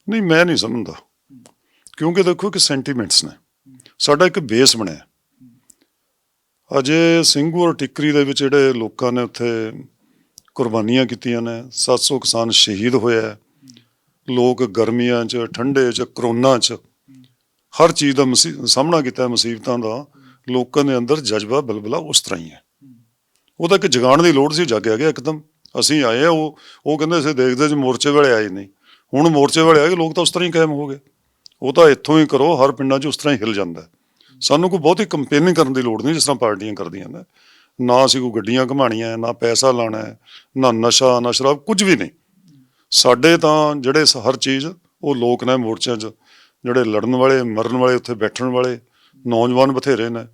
ਨਹੀਂ, ਮੈਂ ਨਹੀਂ ਸਮਝਦਾ, ਕਿਉਂਕਿ ਦੇਖੋ ਕਿ ਸੈਂਟੀਮੈਂਟਸ ਨੇ, ਸਾਡਾ ਇੱਕ ਬੇਸ ਬਣਿਆ। ਅਜੇ ਸਿੰਘੂ ਔਰ ਟਿੱਕਰੀ ਦੇ ਵਿੱਚ ਜਿਹੜੇ ਲੋਕਾਂ ਨੇ ਉੱਥੇ ਕੁਰਬਾਨੀਆਂ ਕੀਤੀਆਂ ਨੇ, 700 ਕਿਸਾਨ ਸ਼ਹੀਦ ਹੋਇਆ, ਲੋਕ ਗਰਮੀਆਂ 'ਚ, ਠੰਡੇ 'ਚ, ਕਰੋਨਾ 'ਚ ਹਰ ਚੀਜ਼ ਦਾ ਸਾਹਮਣਾ ਕੀਤਾ, ਮੁਸੀਬਤਾਂ ਦਾ। ਲੋਕਾਂ ਦੇ ਅੰਦਰ ਜਜ਼ਬਾ ਬਲਬਲਾ ਉਸ ਤਰ੍ਹਾਂ ਹੀ ਹੈ। ਉਹਦਾ ਇੱਕ ਜਗਾਉਣ ਦੀ ਲੋੜ ਸੀ, ਜਾਗਿਆ ਗਿਆ ਇੱਕਦਮ। ਅਸੀਂ ਆਏ ਆ, ਉਹ ਕਹਿੰਦੇ ਅਸੀਂ ਦੇਖਦੇ ਜੀ ਮੋਰਚੇ ਵੇਲੇ ਆਏ ਨਹੀਂ, ਹੁਣ ਮੋਰਚੇ ਵੇਲੇ ਆਏ, ਲੋਕ ਤਾਂ ਉਸ ਤਰ੍ਹਾਂ ਹੀ ਕਾਇਮ ਹੋ ਗਏ। ਉਹ ਤਾਂ ਇੱਥੋਂ ਹੀ ਕਰੋ, ਹਰ ਪਿੰਡਾਂ 'ਚ ਉਸ ਤਰ੍ਹਾਂ ਹੀ ਹਿੱਲ ਜਾਂਦਾ। ਸਾਨੂੰ ਕੋਈ ਬਹੁਤੀ ਕੰਪੇਨਿੰਗ ਕਰਨ ਦੀ ਲੋੜ ਨਹੀਂ, ਜਿਸ ਤਰ੍ਹਾਂ ਪਾਰਟੀਆਂ ਕਰਦੀਆਂ ਨੇ। ਨਾ ਅਸੀਂ ਕੋਈ ਗੱਡੀਆਂ ਘੁਮਾਉਣੀਆਂ, ਨਾ ਪੈਸਾ ਲਾਉਣਾ, ਨਾ ਨਸ਼ਾ, ਨਾ ਸ਼ਰਾਬ, ਕੁਝ ਵੀ ਨਹੀਂ। ਸਾਡੇ ਤਾਂ ਜਿਹੜੇ ਹਰ ਚੀਜ਼ ਉਹ ਲੋਕ ਨੇ ਮੋਰਚਿਆਂ 'ਚ, ਜਿਹੜੇ ਲੜਨ ਵਾਲੇ, ਮਰਨ ਵਾਲੇ, ਉੱਥੇ ਬੈਠਣ ਵਾਲੇ ਨੌਜਵਾਨ ਬਥੇਰੇ ਨੇ।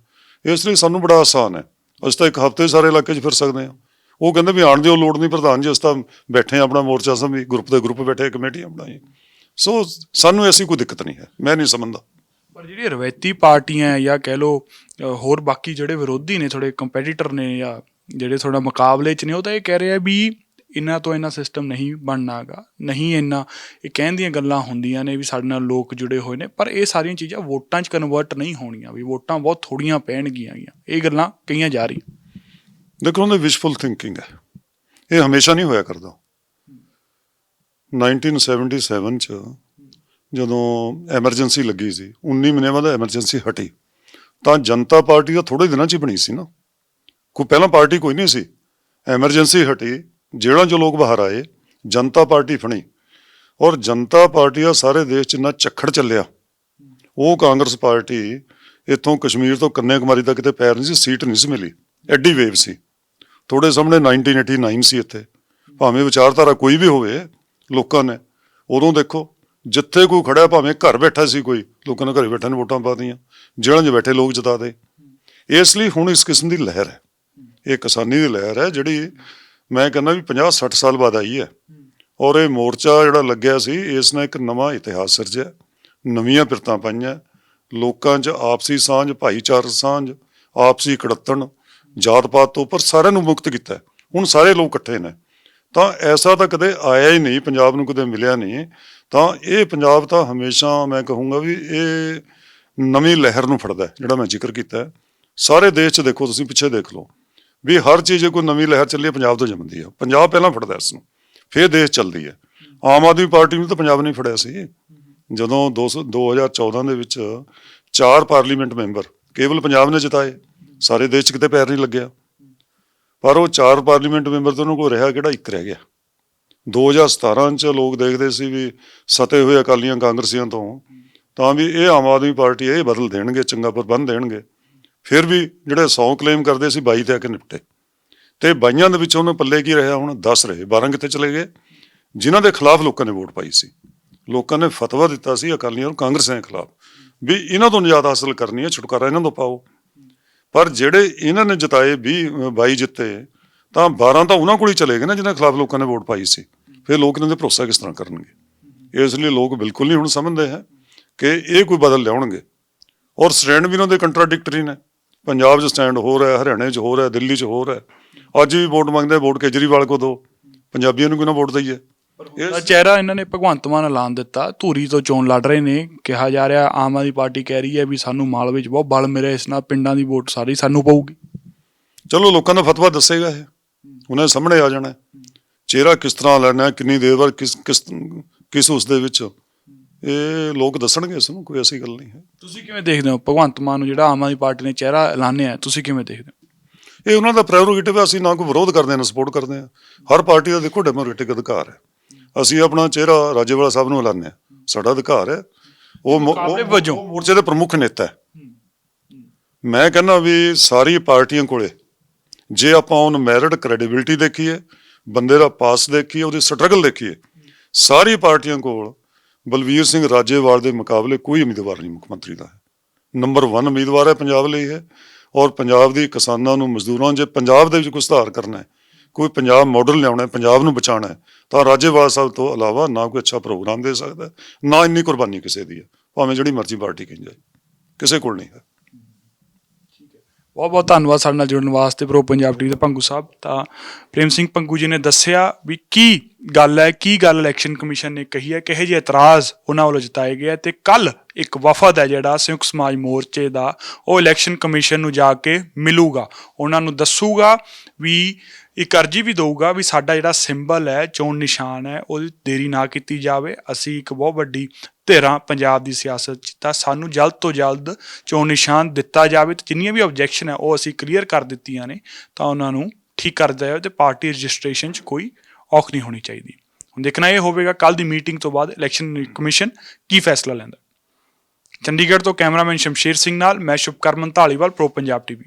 ਇਸ ਲਈ ਸਾਨੂੰ ਬੜਾ ਆਸਾਨ ਹੈ, ਅਸੀਂ ਤਾਂ ਇੱਕ ਹਫ਼ਤੇ ਸਾਰੇ ਇਲਾਕੇ 'ਚ ਫਿਰ ਸਕਦੇ ਹਾਂ। ਉਹ ਕਹਿੰਦੇ ਵੀ ਆਉਣ ਦੀ ਲੋੜ ਨਹੀਂ ਪ੍ਰਧਾਨ ਜੀ, ਅਸੀਂ ਤਾਂ ਬੈਠੇ ਹਾਂ, ਆਪਣਾ ਮੋਰਚਾ ਸਮਝੀ, ਗਰੁੱਪ ਦੇ ਗਰੁੱਪ ਬੈਠੇ, ਕਮੇਟੀਆਂ ਬਣਾਈ। ਸੋ ਸਾਨੂੰ ਐਸੀ ਕੋਈ ਦਿੱਕਤ ਨਹੀਂ ਹੈ, ਮੈਂ ਨਹੀਂ ਸਮਝਦਾ। ਪਰ ਜਿਹੜੀਆਂ ਰਵਾਇਤੀ ਪਾਰਟੀਆਂ ਜਾਂ ਕਹਿ ਲਓ ਹੋਰ ਬਾਕੀ ਜਿਹੜੇ ਵਿਰੋਧੀ ਨੇ, ਥੋੜੇ ਕੰਪੈਟੀਟਰ ਨੇ, ਜਾਂ ਜਿਹੜੇ ਥੋੜਾ ਮੁਕਾਬਲੇ 'ਚ ਨੇ, ਉਹ ਤਾਂ ਇਹ ਕਹਿ ਰਹੇ ਆ ਵੀ ਇਹਨਾਂ ਤੋਂ ਇੰਨਾ ਸਿਸਟਮ ਨਹੀਂ ਬਣਨਾ ਗਾ, ਨਹੀਂ ਇੰਨਾ, ਇਹ ਕਹਿਣ ਦੀਆਂ ਗੱਲਾਂ ਹੁੰਦੀਆਂ ਨੇ ਵੀ ਸਾਡੇ ਨਾਲ ਲੋਕ ਜੁੜੇ ਹੋਏ ਨੇ, ਪਰ ਇਹ ਸਾਰੀਆਂ ਚੀਜ਼ਾਂ ਵੋਟਾਂ 'ਚ ਕਨਵਰਟ ਨਹੀਂ ਹੋਣੀਆਂ, ਵੀ ਵੋਟਾਂ ਬਹੁਤ ਥੋੜ੍ਹੀਆਂ ਪੈਣਗੀਆਂ। ਇਹ ਗੱਲਾਂ ਕਹੀਆਂ ਜਾ ਰਹੀਆਂ। ਦੇਖੋ, ਉਹਨੇ ਵਿਸ਼ਫੁਲ ਥਿੰਕਿੰਗ ਹੈ, ਇਹ ਹਮੇਸ਼ਾ ਨਹੀਂ ਹੋਇਆ ਕਰਦਾ। 1977 'ਚ ਜਦੋਂ ਐਮਰਜੈਂਸੀ ਲੱਗੀ ਸੀ, 19 ਮਹੀਨੇ ਬਾਅਦ ਐਮਰਜੈਂਸੀ ਹਟੀ, ਤਾਂ ਜਨਤਾ ਪਾਰਟੀ ਤਾਂ ਥੋੜ੍ਹੇ ਦਿਨਾਂ 'ਚ ਹੀ ਬਣੀ ਸੀ ਨਾ, ਕੋਈ ਪਹਿਲਾਂ ਪਾਰਟੀ ਕੋਈ ਨਹੀਂ ਸੀ। ਐਮਰਜੈਂਸੀ ਹਟੀ, ਜੇਲ੍ਹਾਂ 'ਚੋਂ ਲੋਕ ਬਾਹਰ ਆਏ, ਜਨਤਾ ਪਾਰਟੀ ਬਣੀ, ਔਰ ਜਨਤਾ ਪਾਰਟੀ ਦਾ ਸਾਰੇ ਦੇਸ਼ 'ਚ ਇੰਨਾ ਝੱਖੜ ਚੱਲਿਆ। ਉਹ ਕਾਂਗਰਸ ਪਾਰਟੀ ਇੱਥੋਂ ਕਸ਼ਮੀਰ ਤੋਂ ਕੰਨਿਆ ਕੁਮਾਰੀ ਤੱਕ ਕਿਤੇ ਪੈਰ ਨਹੀਂ ਸੀ, ਸੀਟ ਨਹੀਂ ਸੀ ਮਿਲੀ, ਐਡੀ ਵੇਵ ਸੀ। ਤੁਹਾਡੇ ਸਾਹਮਣੇ 1989 ਸੀ ਇੱਥੇ, ਭਾਵੇਂ ਵਿਚਾਰਧਾਰਾ ਕੋਈ ਵੀ ਹੋਵੇ, ਲੋਕਾਂ ਨੇ ਉਦੋਂ ਦੇਖੋ ਜਿੱਥੇ ਕੋਈ ਖੜਿਆ, ਭਾਵੇਂ ਘਰ ਬੈਠਾ ਸੀ ਕੋਈ, ਲੋਕਾਂ ਨੇ ਘਰੇ ਬੈਠੇ ਨੇ ਵੋਟਾਂ ਪਾ ਦਿੱਤੀਆਂ, ਜੇਲ੍ਹਾਂ 'ਚ ਬੈਠੇ ਲੋਕ ਜਿਤਾ ਦੇ। ਇਸ ਲਈ ਹੁਣ ਇਸ ਕਿਸਮ ਦੀ ਲਹਿਰ ਹੈ, ਇਹ ਕਿਸਾਨੀ ਦੀ ਲਹਿਰ ਹੈ, ਜਿਹੜੀ ਮੈਂ ਕਹਿੰਦਾ ਵੀ 50-60 ਸਾਲ ਬਾਅਦ ਆਈ ਹੈ। ਔਰ ਇਹ ਮੋਰਚਾ ਜਿਹੜਾ ਲੱਗਿਆ ਸੀ, ਇਸ ਨੇ ਇੱਕ ਨਵਾਂ ਇਤਿਹਾਸ ਸਿਰਜਿਆ, ਨਵੀਆਂ ਪਿਰਤਾਂ ਪਾਈਆਂ, ਲੋਕਾਂ 'ਚ ਆਪਸੀ ਸਾਂਝ, ਭਾਈਚਾਰਕ ਸਾਂਝ, ਆਪਸੀ ਕੜੱਤਣ, ਜਾਤ ਪਾਤ ਤੋਂ ਉੱਪਰ ਸਾਰਿਆਂ ਨੂੰ ਮੁਕਤ ਕੀਤਾ। ਹੁਣ ਸਾਰੇ ਲੋਕ ਇਕੱਠੇ ਨੇ, ਤਾਂ ਐਸਾ ਤਾਂ ਕਦੇ ਆਇਆ ਹੀ ਨਹੀਂ, ਪੰਜਾਬ ਨੂੰ ਕਦੇ ਮਿਲਿਆ ਨਹੀਂ। ਤਾਂ ਇਹ ਪੰਜਾਬ ਤਾਂ ਹਮੇਸ਼ਾ ਮੈਂ ਕਹੂੰਗਾ ਵੀ ਇਹ ਨਵੀਂ ਲਹਿਰ ਨੂੰ ਫੜਦਾ, ਜਿਹੜਾ ਮੈਂ ਜ਼ਿਕਰ ਕੀਤਾ। ਸਾਰੇ ਦੇਸ਼ 'ਚ ਦੇਖੋ, ਤੁਸੀਂ ਪਿੱਛੇ ਦੇਖ ਲਓ ਵੀ ਹਰ ਚੀਜ਼ ਕੋਈ ਨਵੀਂ ਲਹਿਰ ਚੱਲੀ ਹੈ, ਪੰਜਾਬ ਤੋਂ ਜੰਮਦੀ ਆ। ਪੰਜਾਬ ਪਹਿਲਾਂ ਫੜਦਾ ਇਸ ਨੂੰ, ਫਿਰ ਦੇਸ਼ ਚੱਲਦੀ ਹੈ। ਆਮ ਆਦਮੀ ਪਾਰਟੀ ਨੂੰ ਤਾਂ ਪੰਜਾਬ ਨੇ ਫੜਿਆ ਸੀ। ਜਦੋਂ 2014 ਦੇ ਵਿੱਚ 4 ਪਾਰਲੀਮੈਂਟ ਮੈਂਬਰ ਕੇਵਲ ਪੰਜਾਬ ਨੇ ਜਿਤਾਏ, ਸਾਰੇ ਦੇਸ਼ 'ਚ ਕਿਤੇ ਪੈਰ ਨਹੀਂ ਲੱਗਿਆ। ਪਰ ਉਹ 4 ਪਾਰਲੀਮੈਂਟ ਮੈਂਬਰ ਤੋਂ ਉਹਨਾਂ ਕੋਲ ਰਿਹਾ ਕਿਹੜਾ, ਇੱਕ ਰਹਿ ਗਿਆ। 2017 'ਚ ਲੋਕ ਦੇਖਦੇ ਸੀ ਵੀ ਸਤੇ ਹੋਏ ਅਕਾਲੀਆਂ ਕਾਂਗਰਸੀਆਂ ਤੋਂ, ਤਾਂ ਵੀ ਇਹ ਆਮ ਆਦਮੀ ਪਾਰਟੀ ਇਹ ਬਦਲ ਦੇਣਗੇ, ਚੰਗਾ ਪ੍ਰਬੰਧ ਦੇਣਗੇ। ਫਿਰ ਵੀ ਜਿਹੜੇ 100 ਕਲੇਮ ਕਰਦੇ ਸੀ, 22 ਤੇ ਆ ਕੇ ਨਿਪਟੇ, ਤੇ 22 ਦੇ ਵਿੱਚ ਉਹਨੇ ਪੱਲੇ ਕੀ ਰਿਹਾ, ਹੁਣ 10 ਰਹੇ, 12 ਕਿੱਥੇ ਚਲੇ ਗਏ? ਜਿਨ੍ਹਾਂ ਦੇ ਖਿਲਾਫ ਲੋਕਾਂ ਨੇ ਵੋਟ ਪਾਈ ਸੀ, ਲੋਕਾਂ ਨੇ ਫਤਵਾ ਦਿੱਤਾ ਸੀ ਅਕਾਲੀਆਂ ਨੂੰ, ਕਾਂਗਰਸੀਆਂ ਦੇ ਖਿਲਾਫ, ਵੀ ਇਹਨਾਂ ਤੋਂ ਨਿਜਾਤ ਹਾਸਲ ਕਰਨੀ ਹੈ, ਛੁਟਕਾਰਾ ਇਹਨਾਂ ਤੋਂ ਪਾਓ। ਪਰ ਜਿਹੜੇ ਇਹਨਾਂ ਨੇ ਜਿਤਾਏ, 22 ਜਿੱਤੇ, ਤਾਂ 12 ਤਾਂ ਉਹਨਾਂ ਕੋਲ ਹੀ ਚਲੇ ਗਏ ਨਾ ਜਿਨ੍ਹਾਂ ਖਿਲਾਫ ਲੋਕਾਂ ਨੇ ਵੋਟ ਪਾਈ ਸੀ। ਫਿਰ ਲੋਕ ਇਹਨਾਂ ਦੇ ਭਰੋਸਾ ਕਿਸ ਤਰ੍ਹਾਂ ਕਰਨਗੇ? ਇਸ ਲਈ ਲੋਕ ਬਿਲਕੁਲ ਨਹੀਂ ਹੁਣ ਸਮਝਦੇ ਹੈ ਕਿ ਇਹ ਕੋਈ ਬਦਲ ਲਿਆਉਣਗੇ। ਔਰ ਸਟੈਂਡ ਵੀ ਇਹਨਾਂ ਦੇ ਕੰਟਰਾਡਿਕਟਰੀ ਨੇ। ਪੰਜਾਬ 'ਚ ਸਟੈਂਡ ਹੋ ਰਿਹਾ, ਹਰਿਆਣੇ 'ਚ ਹੋ ਰਿਹਾ, ਦਿੱਲੀ 'ਚ ਹੋ ਰਿਹਾ। ਅੱਜ ਵੀ ਵੋਟ ਮੰਗਦੇ, ਵੋਟ ਕੇਜਰੀਵਾਲ ਕੋ ਦਿਓ, ਪੰਜਾਬੀਆਂ ਨੂੰ ਕਿਉਂ ਨਾ ਵੋਟ ਦਈਏ? ਚਿਹਰਾ ਇਹਨਾਂ ਨੇ ਭਗਵੰਤ ਮਾਨ ਐਲਾਨ ਦਿੱਤਾ, ਧੂਰੀ ਤੋਂ ਚੋਣ ਲੜ ਰਹੇ ਨੇ। ਕਿਹਾ ਜਾ ਰਿਹਾ, ਆਮ ਆਦਮੀ ਪਾਰਟੀ ਕਹਿ ਰਹੀ ਹੈ ਵੀ ਸਾਨੂੰ ਮਾਲਵੇ 'ਚ ਬਹੁਤ ਬਲ ਮਿਲਿਆ, ਇਸ ਨਾਲ ਪਿੰਡਾਂ ਦੀ ਵੋਟ ਸਾਰੀ ਸਾਨੂੰ ਪਊਗੀ। ਚਲੋ, ਲੋਕਾਂ ਦਾ ਫਤਵਾ ਦੱਸੇਗਾ, ਇਹ ਉਹਨਾਂ ਦੇ ਸਾਹਮਣੇ ਆ ਜਾਣਾ। ਚਿਹਰਾ ਕਿਸ ਤਰ੍ਹਾਂ ਲੈਣਾ, ਕਿੰਨੀ ਦੇਰ ਬਾਅਦ, ਕਿਸ ਉਸ ਦੇ ਵਿੱਚ, ਇਹ ਲੋਕ ਦੱਸਣਗੇ ਇਸ ਨੂੰ, ਕੋਈ ਐਸੀ ਗੱਲ ਨਹੀਂ ਹੈ। ਤੁਸੀਂ ਕਿਵੇਂ ਦੇਖਦੇ ਹੋ ਭਗਵੰਤ ਮਾਨ ਨੂੰ, ਜਿਹੜਾ ਆਮ ਆਦਮੀ ਪਾਰਟੀ ਨੇ ਚਿਹਰਾ ਐਲਾਨਿਆ, ਤੁਸੀਂ ਕਿਵੇਂ ਦੇਖਦੇ ਹੋ? ਇਹ ਉਹਨਾਂ ਦਾ ਪ੍ਰੈਰੋਗੇਟਿਵ ਹੈ। ਅਸੀਂ ਨਾ ਕੋਈ ਵਿਰੋਧ ਕਰਦੇ ਹਾਂ, ਨਾ ਸਪੋਰਟ ਕਰਦੇ ਹਾਂ। ਹਰ ਪਾਰਟੀ ਦਾ ਦੇਖੋ ਡੈਮੋਕ੍ਰੈਟਿਕ ਅਧਿਕਾਰ ਹੈ। ਅਸੀਂ ਆਪਣਾ ਚਿਹਰਾ ਰਾਜੇਵਾਲਾ ਸਾਹਿਬ ਨੂੰ ਐਲਾਨਿਆ, ਸਾਡਾ ਅਧਿਕਾਰ ਹੈ। ਉਹ ਮੋਰਚੇ ਦੇ ਪ੍ਰਮੁੱਖ ਨੇਤਾ ਹੈ। ਮੈਂ ਕਹਿੰਦਾ ਵੀ ਸਾਰੀ ਪਾਰਟੀਆਂ ਕੋਲੇ, ਜੇ ਆਪਾਂ ਉਹਨੂੰ ਮੈਰਿਟ, ਕ੍ਰੈਡੀਬਿਲਿਟੀ ਦੇਖੀਏ, ਬੰਦੇ ਦਾ ਪਾਸ ਦੇਖੀਏ, ਉਹਦੀ ਸਟਰਗਲ ਦੇਖੀਏ, ਸਾਰੀ ਪਾਰਟੀਆਂ ਕੋਲ ਬਲਵੀਰ ਸਿੰਘ ਰਾਜੇਵਾਲ ਦੇ ਮੁਕਾਬਲੇ ਕੋਈ ਉਮੀਦਵਾਰ ਨਹੀਂ ਮੁੱਖ ਮੰਤਰੀ ਦਾ ਹੈ। ਨੰਬਰ 1 ਉਮੀਦਵਾਰ ਹੈ ਪੰਜਾਬ ਲਈ ਹੈ। ਔਰ ਪੰਜਾਬ ਦੀ ਕਿਸਾਨਾਂ ਨੂੰ, ਮਜ਼ਦੂਰਾਂ ਨੂੰ, ਜੇ ਪੰਜਾਬ ਦੇ ਵਿੱਚ ਕੋਈ ਸੁਧਾਰ ਕਰਨਾ ਹੈ, ਕੋਈ ਪੰਜਾਬ ਮਾਡਲ ਲਿਆਉਣਾ ਹੈ, ਪੰਜਾਬ ਨੂੰ ਬਚਾਉਣਾ ਹੈ, ਤਾਂ ਰਾਜੇਵਾਲ ਸਾਹਿਬ ਤੋਂ ਇਲਾਵਾ ਨਾ ਕੋਈ ਅੱਛਾ ਪ੍ਰੋਗਰਾਮ ਦੇ ਸਕਦਾ ਹੈ, ਨਾ ਇੰਨੀ ਕੁਰਬਾਨੀ ਕਿਸੇ ਦੀ ਹੈ, ਭਾਵੇਂ ਜਿਹੜੀ ਮਰਜ਼ੀ ਪਾਰਟੀ ਕਹੀ ਜਾਏ, ਕਿਸੇ ਕੋਲ ਨਹੀਂ ਹੈ। ਬਹੁਤ ਬਹੁਤ ਧੰਨਵਾਦ ਸਾਡੇ ਨਾਲ ਜੁੜਨ ਵਾਸਤੇ ਪ੍ਰੋ ਪੰਜਾਬ ਟੀਵੀ ਦੇ ਭੰਗੂ ਸਾਹਿਬ। ਤਾਂ ਪ੍ਰੇਮ ਸਿੰਘ ਭੰਗੂ ਜੀ ਨੇ ਦੱਸਿਆ ਵੀ ਕੀ ਗੱਲ ਹੈ, ਕੀ ਗੱਲ ਇਲੈਕਸ਼ਨ ਕਮਿਸ਼ਨ ਨੇ ਕਹੀ ਹੈ, ਕਿਹੋ ਜਿਹੇ ਇਤਰਾਜ਼ ਉਹਨਾਂ ਵੱਲੋਂ ਜਤਾਏ ਗਏ ਤੇ ਕੱਲ ਇੱਕ ਵਫਦ ਹੈ ਜਿਹੜਾ ਸੰਯੁਕਤ ਸਮਾਜ ਮੋਰਚੇ ਦਾ, ਉਹ ਇਲੈਕਸ਼ਨ ਕਮਿਸ਼ਨ ਨੂੰ ਜਾ ਕੇ ਮਿਲੂਗਾ, ਉਹਨਾਂ ਨੂੰ ਦੱਸੂਗਾ ਵੀ ਇੱਕ ਅਰਜੀ ਵੀ ਦਊਗਾ ਵੀ ਸਾਡਾ ਜਿਹੜਾ ਸਿੰਬਲ ਹੈ, ਚੋਣ ਨਿਸ਼ਾਨ ਹੈ, ਉਹਦੀ ਦੇਰੀ ਨਾ ਕੀਤੀ ਜਾਵੇ। ਅਸੀਂ ਇੱਕ ਬਹੁਤ ਵੱਡੀ ਧਿਰਾਂ ਪੰਜਾਬ ਦੀ ਸਿਆਸਤ 'ਚ, ਤਾਂ ਸਾਨੂੰ ਜਲਦ ਤੋਂ ਜਲਦ ਚੋਣ ਨਿਸ਼ਾਨ ਦਿੱਤਾ ਜਾਵੇ ਤੇ ਜਿੰਨੀਆਂ ਵੀ ਆਬਜੈਕਸ਼ਨ ਹੈ ਉਹ ਅਸੀਂ ਕਲੀਅਰ ਕਰ ਦਿੱਤੀਆਂ ਨੇ, ਤਾਂ ਉਹਨਾਂ ਨੂੰ ਠੀਕ ਕਰ ਦਿੱਤਾ ਜਾਵੇ ਤੇ ਪਾਰਟੀ ਰਜਿਸਟ੍ਰੇਸ਼ਨ 'ਚ ਕੋਈ ਔਖ ਨਹੀਂ ਹੋਣੀ ਚਾਹੀਦੀ। ਹੁਣ ਦੇਖਣਾ ਇਹ ਹੋਵੇਗਾ ਕੱਲ ਦੀ ਮੀਟਿੰਗ ਤੋਂ ਬਾਅਦ ਇਲੈਕਸ਼ਨ ਕਮਿਸ਼ਨ ਕੀ ਫੈਸਲਾ ਲੈਂਦਾ। ਚੰਡੀਗੜ੍ਹ ਤੋਂ ਕੈਮਰਾਮੈਨ ਸ਼ਮਸ਼ੇਰ ਸਿੰਘ ਨਾਲ ਮੈਂ ਸ਼ੁਭਕਰਮਨ ਧਾਲੀਵਾਲ, ਪ੍ਰੋ ਪੰਜਾਬ ਟੀਵੀ।